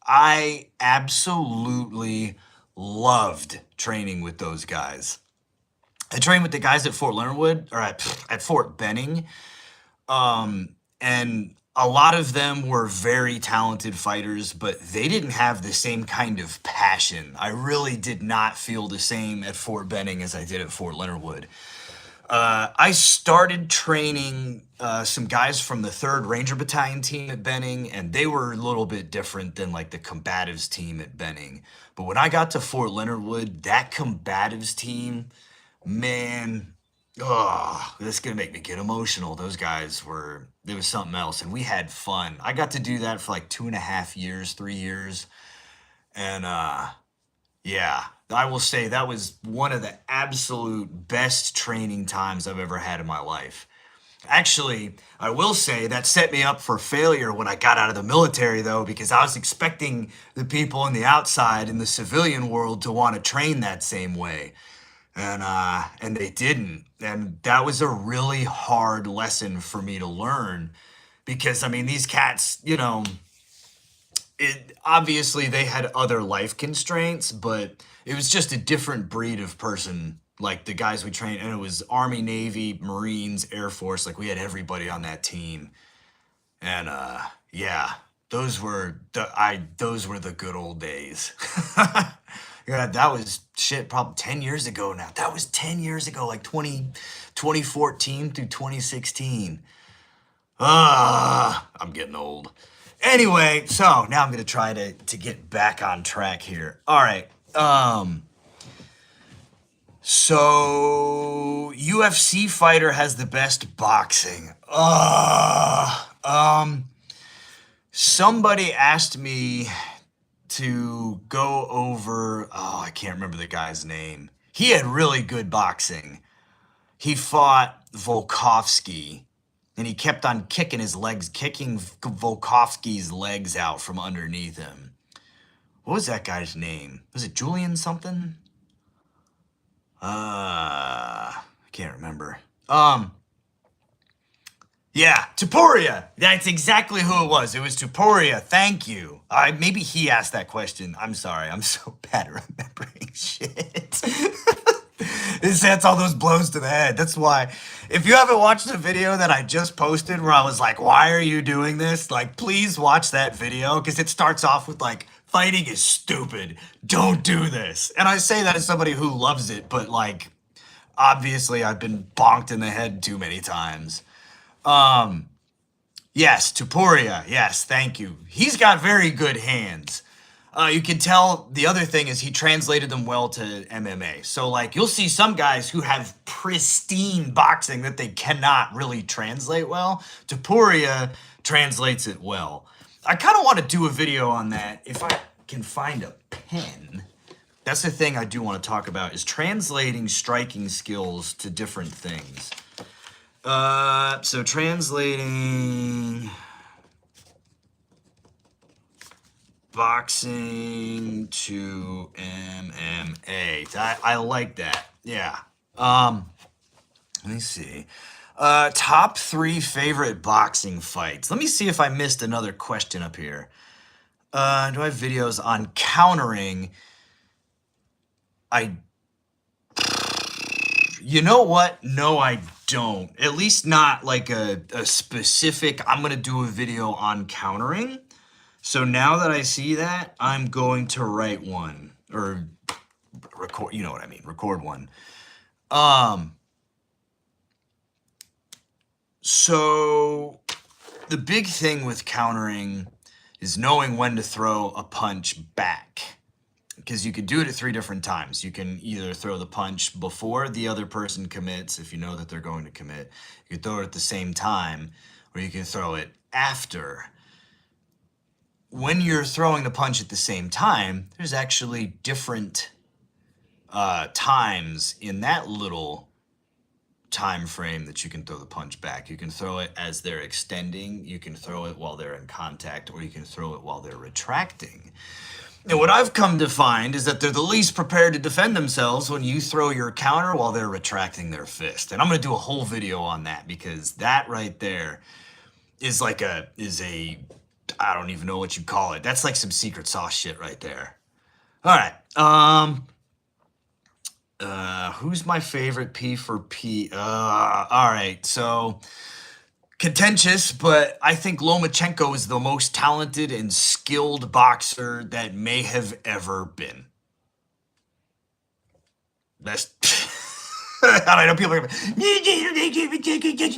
I absolutely loved training with those guys. I trained with the guys at Fort Leonard Wood, or at Fort Benning, and a lot of them were very talented fighters, but they didn't have the same kind of passion. I really did not feel the same at Fort Benning as I did at Fort Leonard Wood. I started training some guys from the 3rd Ranger Battalion team at Benning, and they were a little bit different than like the combatives team at Benning. But when I got to Fort Leonard Wood, that combatives team, man, oh, this is gonna make me get emotional. Those guys there was something else, and we had fun. I got to do that for like 2.5 years, 3 years, and yeah, I will say that was one of the absolute best training times I've ever had in my life. Actually, I will say that set me up for failure when I got out of the military, though, because I was expecting the people on the outside in the civilian world to want to train that same way. And they didn't. And that was a really hard lesson for me to learn because, I mean, these cats, obviously they had other life constraints, but it was just a different breed of person. Like the guys we trained, and it was Army, Navy, Marines, Air Force. Like we had everybody on that team, and yeah, those were the good old days. Yeah, that was shit. Probably 10 years ago now. That was 10 years ago, like 2014 through 2016. I'm getting old. Anyway, so now I'm gonna try to get back on track here. All right. So UFC fighter has the best boxing. Somebody asked me to go over, I can't remember the guy's name. He had really good boxing. He fought Volkovsky, and he kept on kicking Volkovsky's legs out from underneath him. What was that guy's name? Was it Julian something? I can't remember. Yeah, Topuria. That's exactly who it was. It was Topuria. Thank you. Maybe he asked that question. I'm sorry. I'm so bad at remembering shit. That's all those blows to the head. That's why, if you haven't watched the video that I just posted where I was like, why are you doing this? Like, please watch that video because it starts off with like, fighting is stupid. Don't do this. And I say that as somebody who loves it, but like, obviously I've been bonked in the head too many times. Yes, Tupuria. Yes, thank you. He's got very good hands. You can tell the other thing is he translated them well to MMA. So, like, you'll see some guys who have pristine boxing that they cannot really translate well. Tupuria translates it well. I kind of want to do a video on that if I can find a pen. That's the thing I do want to talk about is translating striking skills to different things. So translating boxing to MMA. I like that. Yeah. Let me see. Top 3 favorite boxing fights. Let me see if I missed another question up here. Do I have videos on countering? You know what? No, I don't. At least not like a specific, I'm going to do a video on countering. So now that I see that, I'm going to write one or record, you know what I mean, record one. So the big thing with countering is knowing when to throw a punch back. Because you could do it at 3 different times. You can either throw the punch before the other person commits, if you know that they're going to commit. You can throw it at the same time, or you can throw it after. When you're throwing the punch at the same time, there's actually different times in that little time frame that you can throw the punch back. You can throw it as they're extending, you can throw it while they're in contact, or you can throw it while they're retracting. And what I've come to find is that they're the least prepared to defend themselves when you throw your counter while they're retracting their fist. And I'm going to do a whole video on that because that right there is like I don't even know what you call it. That's like some secret sauce shit right there. All right. Who's my favorite P for P? All right. So contentious, but I think Lomachenko is the most talented and skilled boxer that may have ever been. That's I know people are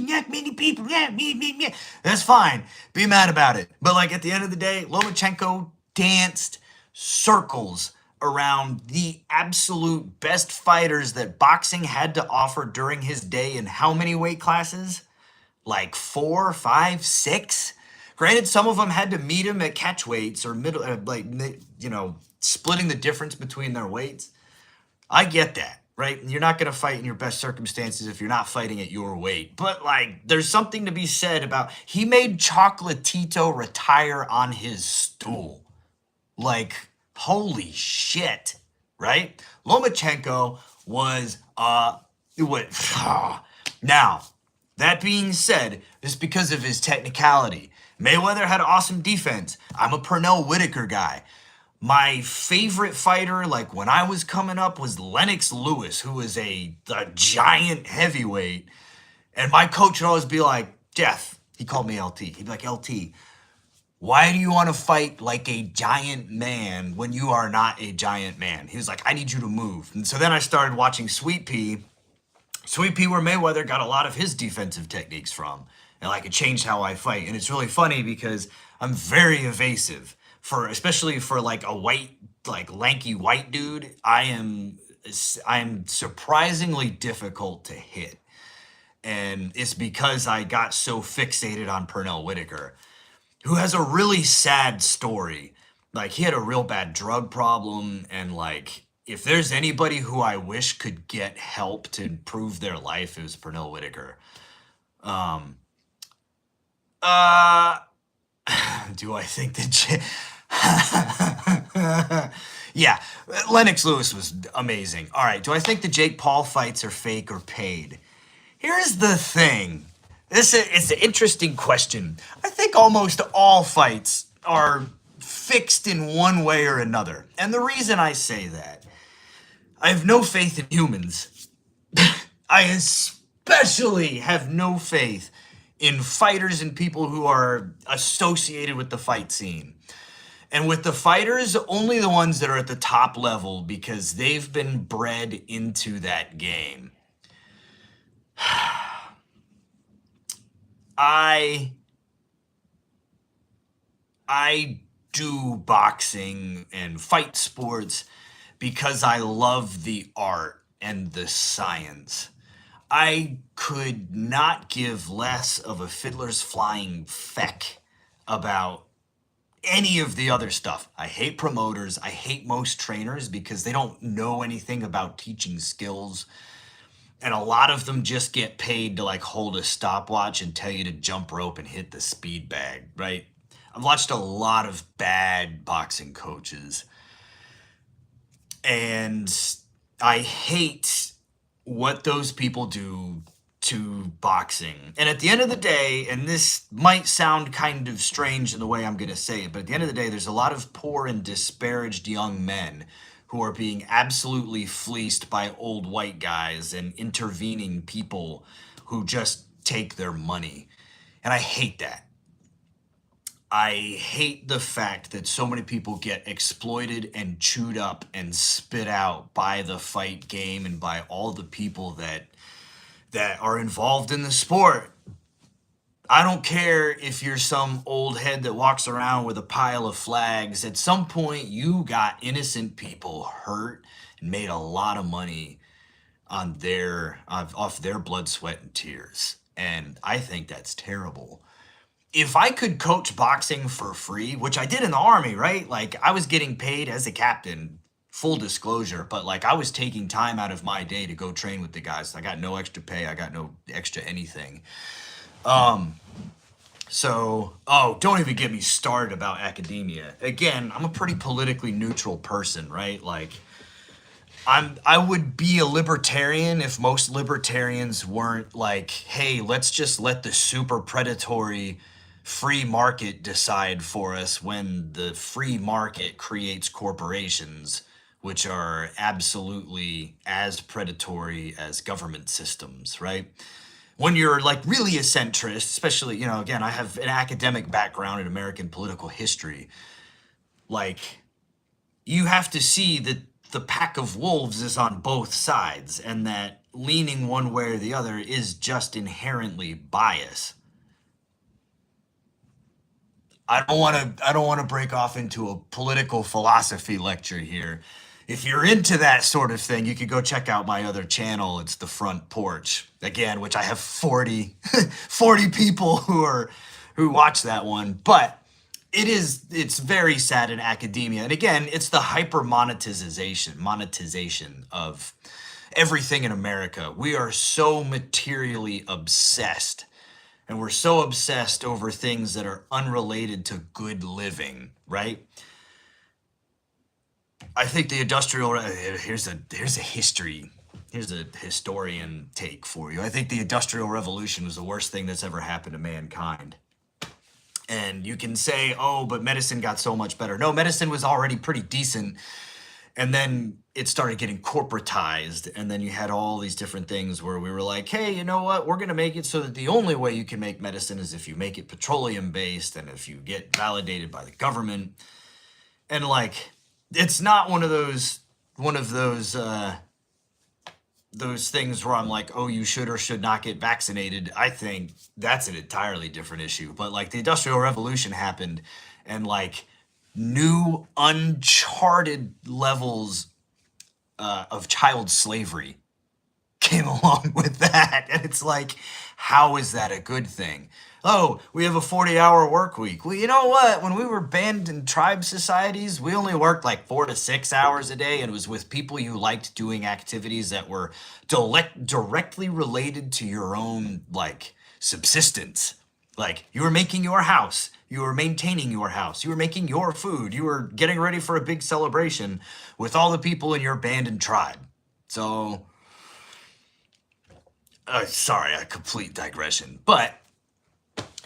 not many people. That's fine. Be mad about it. But like at the end of the day, Lomachenko danced circles around the absolute best fighters that boxing had to offer during his day in how many weight classes? Like 4, 5, 6. Granted, some of them had to meet him at catch weights or middle, splitting the difference between their weights. I get that, right? You're not going to fight in your best circumstances if you're not fighting at your weight. But like, there's something to be said about he made Chocolatito retire on his stool. Like, holy shit, right? Lomachenko was now. That being said, it's because of his technicality. Mayweather had awesome defense. I'm a Pernell Whitaker guy. My favorite fighter, like when I was coming up, was Lennox Lewis, who was a giant heavyweight. And my coach would always be like, Jeff, he called me LT. He'd be like, LT, why do you want to fight like a giant man when you are not a giant man? He was like, I need you to move. And so then I started watching Sweet Pea. Sweet Pea, where Mayweather got a lot of his defensive techniques from. And like it changed how I fight. And it's really funny because I'm very evasive. Especially for like a white, like lanky white dude, I'm surprisingly difficult to hit. And it's because I got so fixated on Pernell Whitaker, who has a really sad story. Like he had a real bad drug problem, and like if there's anybody who I wish could get help to improve their life, it was Pernell Whitaker. Do I think that yeah, Lennox Lewis was amazing. All right, do I think the Jake Paul fights are fake or paid? Here's the thing. It's an interesting question. I think almost all fights are fixed in one way or another. And the reason I say that, I have no faith in humans. I especially have no faith in fighters and people who are associated with the fight scene. And with the fighters, only the ones that are at the top level because they've been bred into that game. I do boxing and fight sports because I love the art and the science. I could not give less of a fiddler's flying feck about any of the other stuff. I hate promoters. I hate most trainers because they don't know anything about teaching skills. And a lot of them just get paid to like hold a stopwatch and tell you to jump rope and hit the speed bag, right? I've watched a lot of bad boxing coaches, and I hate what those people do to boxing. And at the end of the day, and this might sound kind of strange in the way I'm going to say it, but at the end of the day, there's a lot of poor and disparaged young men who are being absolutely fleeced by old white guys and intervening people who just take their money. And I hate that. I hate the fact that so many people get exploited and chewed up and spit out by the fight game and by all the people that are involved in the sport. I don't care if you're some old head that walks around with a pile of flags. At some point, you got innocent people hurt and made a lot of money on off their blood, sweat, and tears. And I think that's terrible. If I could coach boxing for free, which I did in the Army, right? Like I was getting paid as a captain, full disclosure, but like I was taking time out of my day to go train with the guys. I got no extra pay. I got no extra anything. Don't even get me started about academia. Again, I'm a pretty politically neutral person, right? Like I would be a libertarian if most libertarians weren't like, hey, let's just let the super predatory free market decide for us when the free market creates corporations which are absolutely as predatory as government systems, right? When you're like really a centrist, especially, again, I have an academic background in American political history. Like, you have to see that the pack of wolves is on both sides and that leaning one way or the other is just inherently bias. I don't want to break off into a political philosophy lecture here. If you're into that sort of thing, you could go check out my other channel. It's The Front Porch, again, which I have 40 people who watch that one. But it's very sad in academia. And again, it's the hyper monetization of everything in America. We are so materially obsessed. And we're so obsessed over things that are unrelated to good living, right? I think the here's a historian take for you. I think the Industrial Revolution was the worst thing that's ever happened to mankind. And you can say, oh, but medicine got so much better. No, medicine was already pretty decent. And then it started getting corporatized. And then you had all these different things where we were like, hey, you know what? We're going to make it so that the only way you can make medicine is if you make it petroleum based and if you get validated by the government. And like, it's not one of those things where I'm like, oh, you should or should not get vaccinated. I think that's an entirely different issue. But like the Industrial Revolution happened and like new uncharted levels of child slavery came along with that. And it's like, how is that a good thing? Oh, we have a 40-hour work week. Well, you know what? When we were band and tribe societies, we only worked like 4 to 6 hours a day, and it was with people you liked doing activities that were directly related to your own like subsistence. Like you were making your house, you were maintaining your house, you were making your food, you were getting ready for a big celebration with all the people in your band and tribe. So, sorry, a complete digression, but.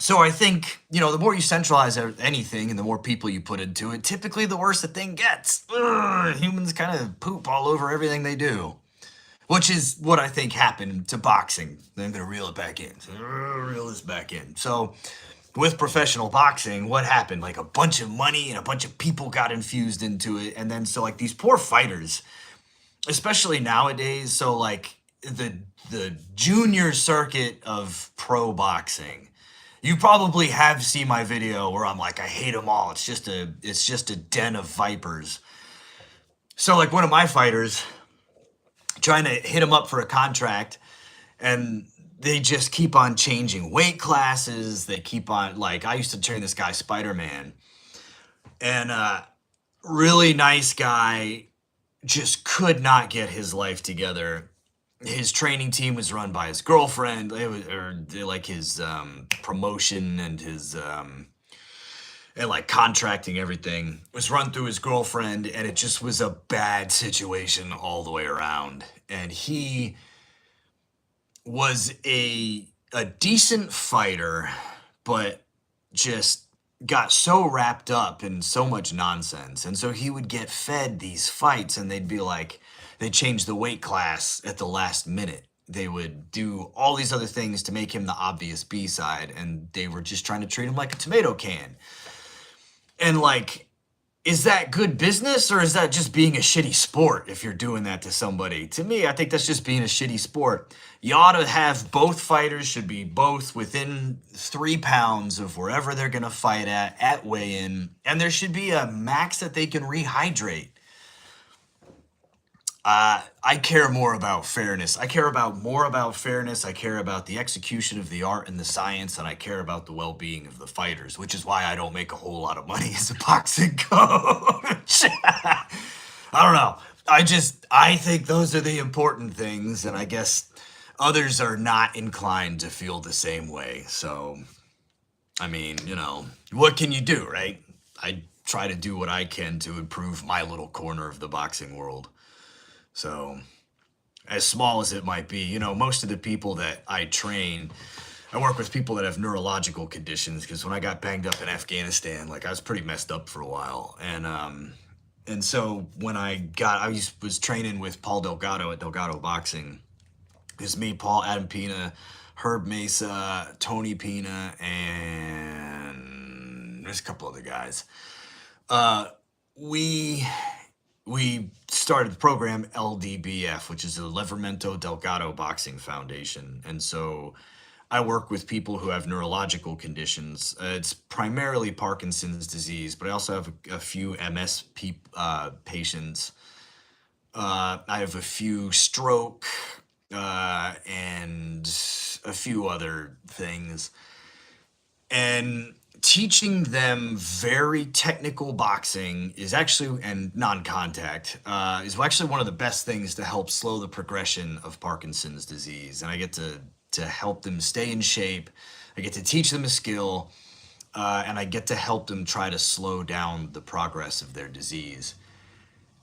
So I think, the more you centralize anything and the more people you put into it, typically the worse the thing gets. Humans kind of poop all over everything they do, which is what I think happened to boxing. I'm going to reel it back in. Reel this back in. So with professional boxing, what happened? Like a bunch of money and a bunch of people got infused into it. And then so like these poor fighters, especially nowadays, so like the junior circuit of pro boxing, You probably have seen my video where I'm like, I hate them all. It's just a den of vipers. So like one of my fighters trying to hit him up for a contract, and they just keep on changing weight classes. They keep on, like, I used to train this guy Spider-Man, and really nice guy, just could not get his life together. His training team was run by his girlfriend. It was, or like his promotion and his and like contracting, everything was run through his girlfriend, and it just was a bad situation all the way around. And he was a decent fighter, but just got so wrapped up in so much nonsense. And so he would get fed these fights, and they'd be like, they change the weight class at the last minute. They would do all these other things to make him the obvious B side, and they were just trying to treat him like a tomato can. And like, is that good business, or is that just being a shitty sport if you're doing that to somebody? To me, I think that's just being a shitty sport. You ought to have both fighters should be both within 3 pounds of wherever they're going to fight at weigh-in, and there should be a max that they can rehydrate. I care more about fairness. I care about more about fairness. I care about the execution of the art and the science, and I care about the well-being of the fighters, which is why I don't make a whole lot of money as a boxing coach. I don't know. I think those are the important things, and I guess others are not inclined to feel the same way. So, I mean, what can you do, right? I try to do what I can to improve my little corner of the boxing world. So, as small as it might be, most of the people that I train, I work with people that have neurological conditions, because when I got banged up in Afghanistan, like, I was pretty messed up for a while. And so when I was training with Paul Delgado at Delgado Boxing. It's me, Paul, Adam Pina, Herb Mesa, Tony Pina, and there's a couple other guys. We started the program LDBF, which is the Livermento Delgado Boxing Foundation. And so I work with people who have neurological conditions. It's primarily Parkinson's disease, but I also have a few MS patients. I have a few stroke and a few other things. And teaching them very technical boxing is actually, and non-contact, is actually one of the best things to help slow the progression of Parkinson's disease. And I get to help them stay in shape. I get to teach them a skill, and I get to help them try to slow down the progress of their disease.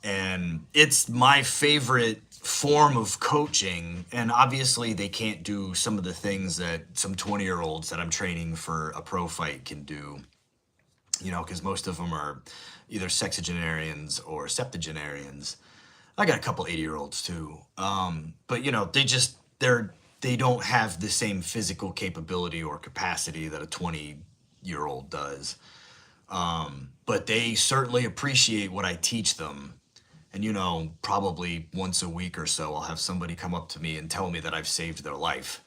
And it's my favorite form of coaching. And obviously they can't do some of the things that some 20-year-olds that I'm training for a pro fight can do, because most of them are either sexagenarians or septuagenarians. I got a couple 80-year-olds too. But they don't have the same physical capability or capacity that a 20-year-old does. But they certainly appreciate what I teach them. And, probably once a week or so, I'll have somebody come up to me and tell me that I've saved their life.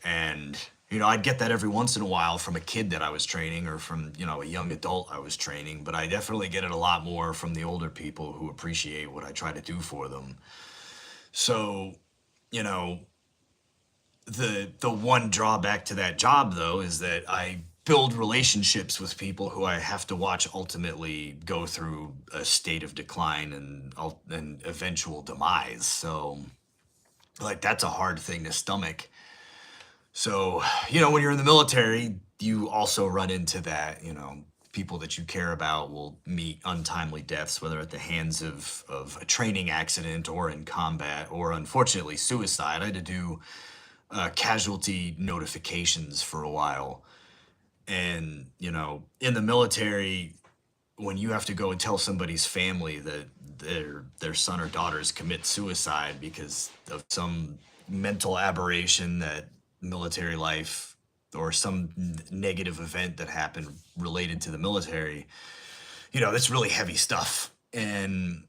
And, I'd get that every once in a while from a kid that I was training, or from, a young adult I was training. But I definitely get it a lot more from the older people who appreciate what I try to do for them. So, the one drawback to that job, though, is that I build relationships with people who I have to watch ultimately go through a state of decline and eventual demise. So, like, that's a hard thing to stomach. So, when you're in the military, you also run into that. People that you care about will meet untimely deaths, whether at the hands of a training accident or in combat, or unfortunately suicide. I had to do casualty notifications for a while. And, in the military, when you have to go and tell somebody's family that their son or daughters commit suicide because of some mental aberration, that military life, or some negative event that happened related to the military, that's really heavy stuff. And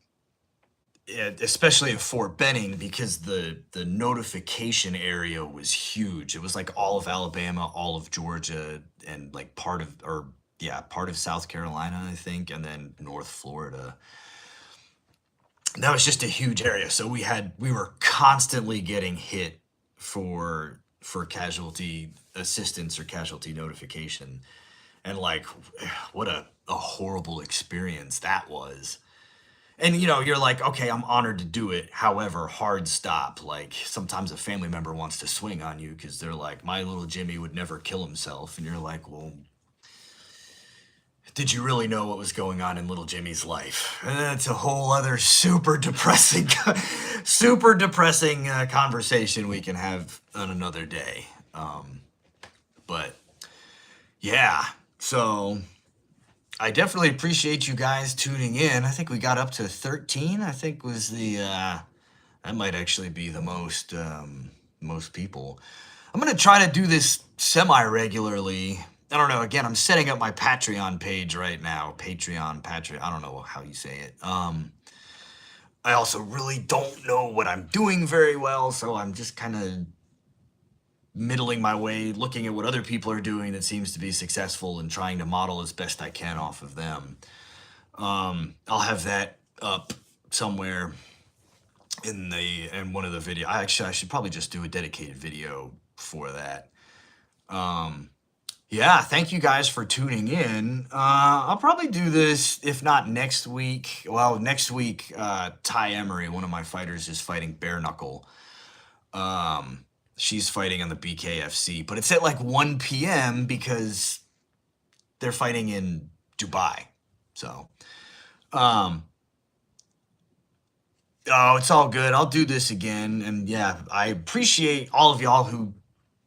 especially at Fort Benning, because the notification area was huge. It was like all of Alabama, all of Georgia, and like part of South Carolina, I think, and then North Florida. That was just a huge area. So we were constantly getting hit for casualty assistance or casualty notification. And like what a horrible experience that was. And you're like, okay, I'm honored to do it. However, hard stop. Like sometimes a family member wants to swing on you because they're like, my little Jimmy would never kill himself. And you're like, well, did you really know what was going on in little Jimmy's life? And that's a whole other super depressing, super depressing conversation we can have on another day. But yeah, so I definitely appreciate you guys tuning in. I think we got up to 13. I think was that might actually be the most people. I'm gonna try to do this semi-regularly. I don't know. Again, I'm setting up my Patreon page right now. Patreon. I don't know how you say it. I also really don't know what I'm doing very well, so I'm just kind of middling my way, looking at what other people are doing that seems to be successful and trying to model as best I can off of them. I'll have that up somewhere in one of the videos. I should probably just do a dedicated video for that. Yeah, thank you guys for tuning in. I'll probably do this, if not next week. Well, next week, Ty Emery, one of my fighters, is fighting Bare Knuckle. She's fighting on the BKFC, but it's at like 1 p.m. because they're fighting in Dubai. So, oh, it's all good. I'll do this again. And yeah, I appreciate all of y'all who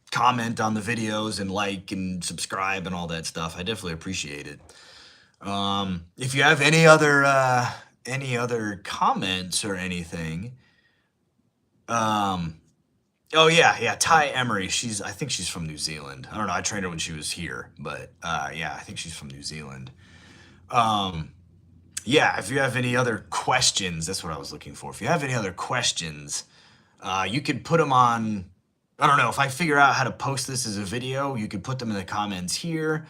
comment on the videos and like and subscribe and all that stuff. I definitely appreciate it. If you have any other comments or anything, oh yeah, Ty Emery. I think she's from New Zealand. I don't know. I trained her when she was here, but yeah, I think she's from New Zealand. Yeah, if you have any other questions, that's what I was looking for. If you have any other questions, you could put them on. I don't know, if I figure out how to post this as a video, you could put them in the comments here.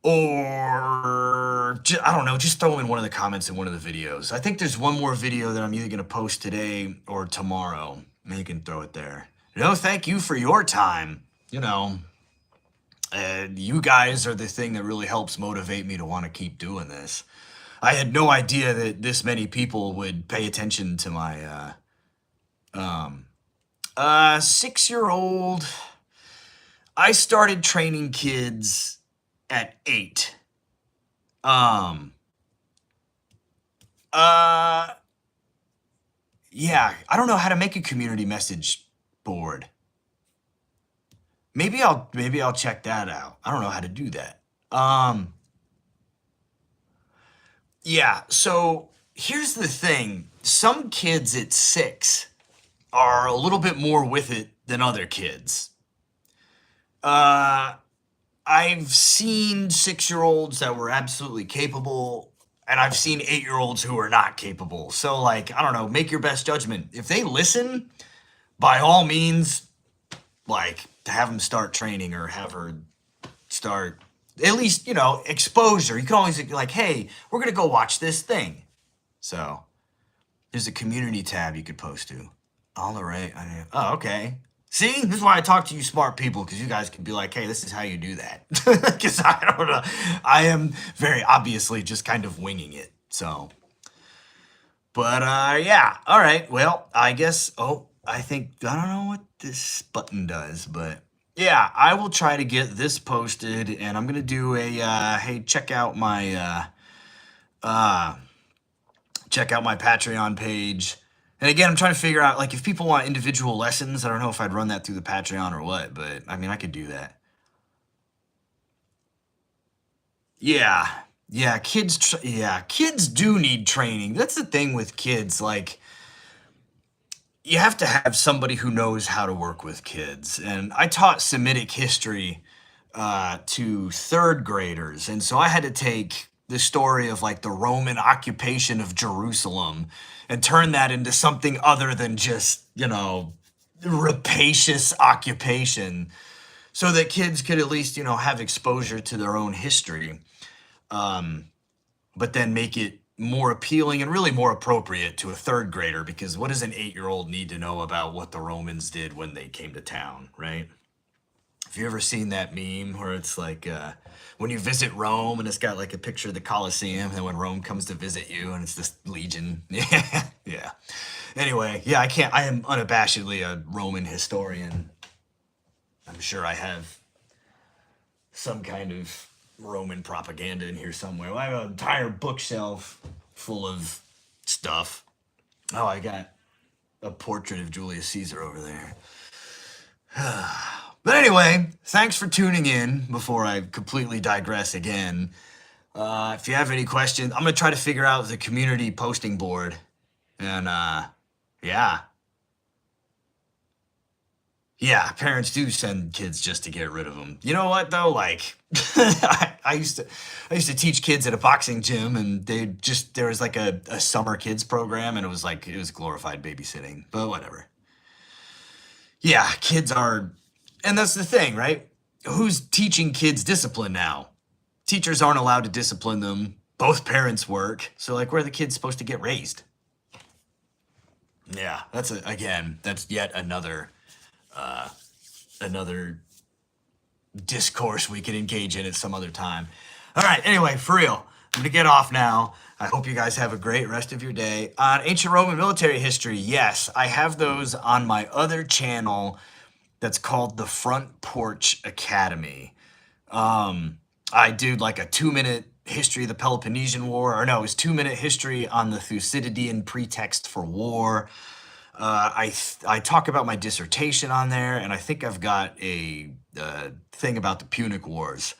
Or, I don't know, just throw them in one of the comments in one of the videos. I think there's one more video that I'm either going to post today or tomorrow. And you can throw it there. No, thank you for your time. You guys are the thing that really helps motivate me to want to keep doing this. I had no idea that this many people would pay attention to my 6-year-old. I started training kids at 8. Yeah, I don't know how to make a community message board. Maybe I'll check that out. I don't know how to do that. Yeah, so here's the thing. Some kids at 6 are a little bit more with it than other kids. I've seen 6-year-olds that were absolutely capable, and I've seen 8-year-olds who are not capable. So, like, I don't know, make your best judgment. If they listen, by all means, like, to have them start training or have her start, at least, exposure. You can always be like, hey, we're going to go watch this thing. So, there's a community tab you could post to. All right. Oh, okay. See, this is why I talk to you smart people, because you guys can be like, hey, this is how you do that. Because I don't know. I am very obviously just kind of winging it. So, but yeah. All right. Well, I guess, I don't know what this button does, but yeah, I will try to get this posted, and I'm going to do a, hey, check out my Patreon page. And again, I'm trying to figure out, like, if people want individual lessons, I don't know if I'd run that through the Patreon or what, but, I mean, I could do that. Yeah. Yeah, kids do need training. That's the thing with kids, like, you have to have somebody who knows how to work with kids. And I taught Semitic history to 3rd graders, and so I had to take the story of like the Roman occupation of Jerusalem and turn that into something other than just, rapacious occupation so that kids could at least, have exposure to their own history. But then make it more appealing and really more appropriate to a third grader, because what does an 8-year-old need to know about what the Romans did when they came to town, right? Have you ever seen that meme where it's like when you visit Rome and it's got like a picture of the Colosseum, and when Rome comes to visit you and it's this legion? Yeah. Anyway, yeah, I am unabashedly a Roman historian. I'm sure I have some kind of Roman propaganda in here somewhere. Well, I have an entire bookshelf full of stuff. Oh, I got a portrait of Julius Caesar over there. But anyway, thanks for tuning in before I completely digress again. If you have any questions, I'm going to try to figure out the community posting board. And yeah. Yeah, parents do send kids just to get rid of them. You know what though? Like, I used to teach kids at a boxing gym, and there was like a summer kids program, and it was glorified babysitting. But whatever. Yeah, kids are, and that's the thing, right? Who's teaching kids discipline now? Teachers aren't allowed to discipline them. Both parents work, so like, where are the kids supposed to get raised? Yeah, that's yet another discourse we can engage in at some other time. All right, anyway, for real, I'm gonna get off now. I hope you guys have a great rest of your day. On ancient Roman military history, yes, I have those on my other channel that's called the Front Porch Academy. I do like a 2-minute history of the Peloponnesian War, or no, it was 2-minute history on the Thucydidean pretext for war. I talk about my dissertation on there, and I think I've got a thing about the Punic Wars.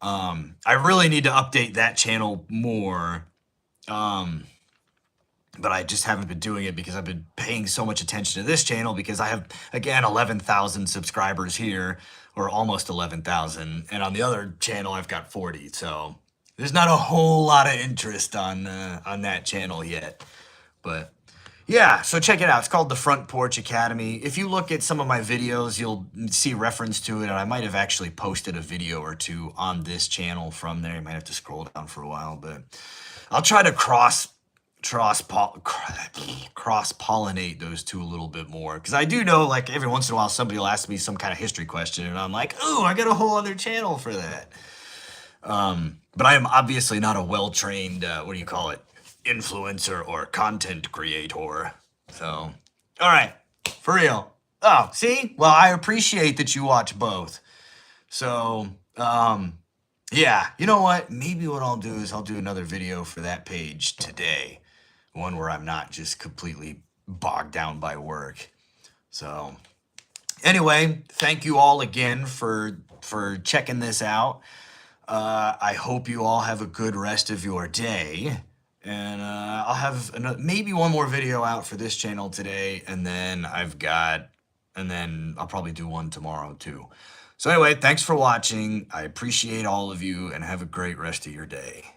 I really need to update that channel more, but I just haven't been doing it because I've been paying so much attention to this channel, because I have, again, 11,000 subscribers here, or almost 11,000, and on the other channel I've got 40, so there's not a whole lot of interest on that channel yet, but yeah, so check it out. It's called the Front Porch Academy. If you look at some of my videos, you'll see reference to it, and I might have actually posted a video or two on this channel from there. You might have to scroll down for a while, but I'll try to cross-pollinate those two a little bit more, because I do know, like, every once in a while somebody will ask me some kind of history question, and I'm like, oh, I got a whole other channel for that. But I am obviously not a well-trained, influencer or content creator. So, all right, for real. Oh, see? Well, I appreciate that you watch both. So, yeah, you know what? Maybe what I'll do is I'll do another video for that page today. One where I'm not just completely bogged down by work. So, anyway, thank you all again for checking this out. I hope you all have a good rest of your day. And I'll have maybe one more video out for this channel today, and then I'll probably do one tomorrow too. So anyway, thanks for watching. I appreciate all of you, and have a great rest of your day.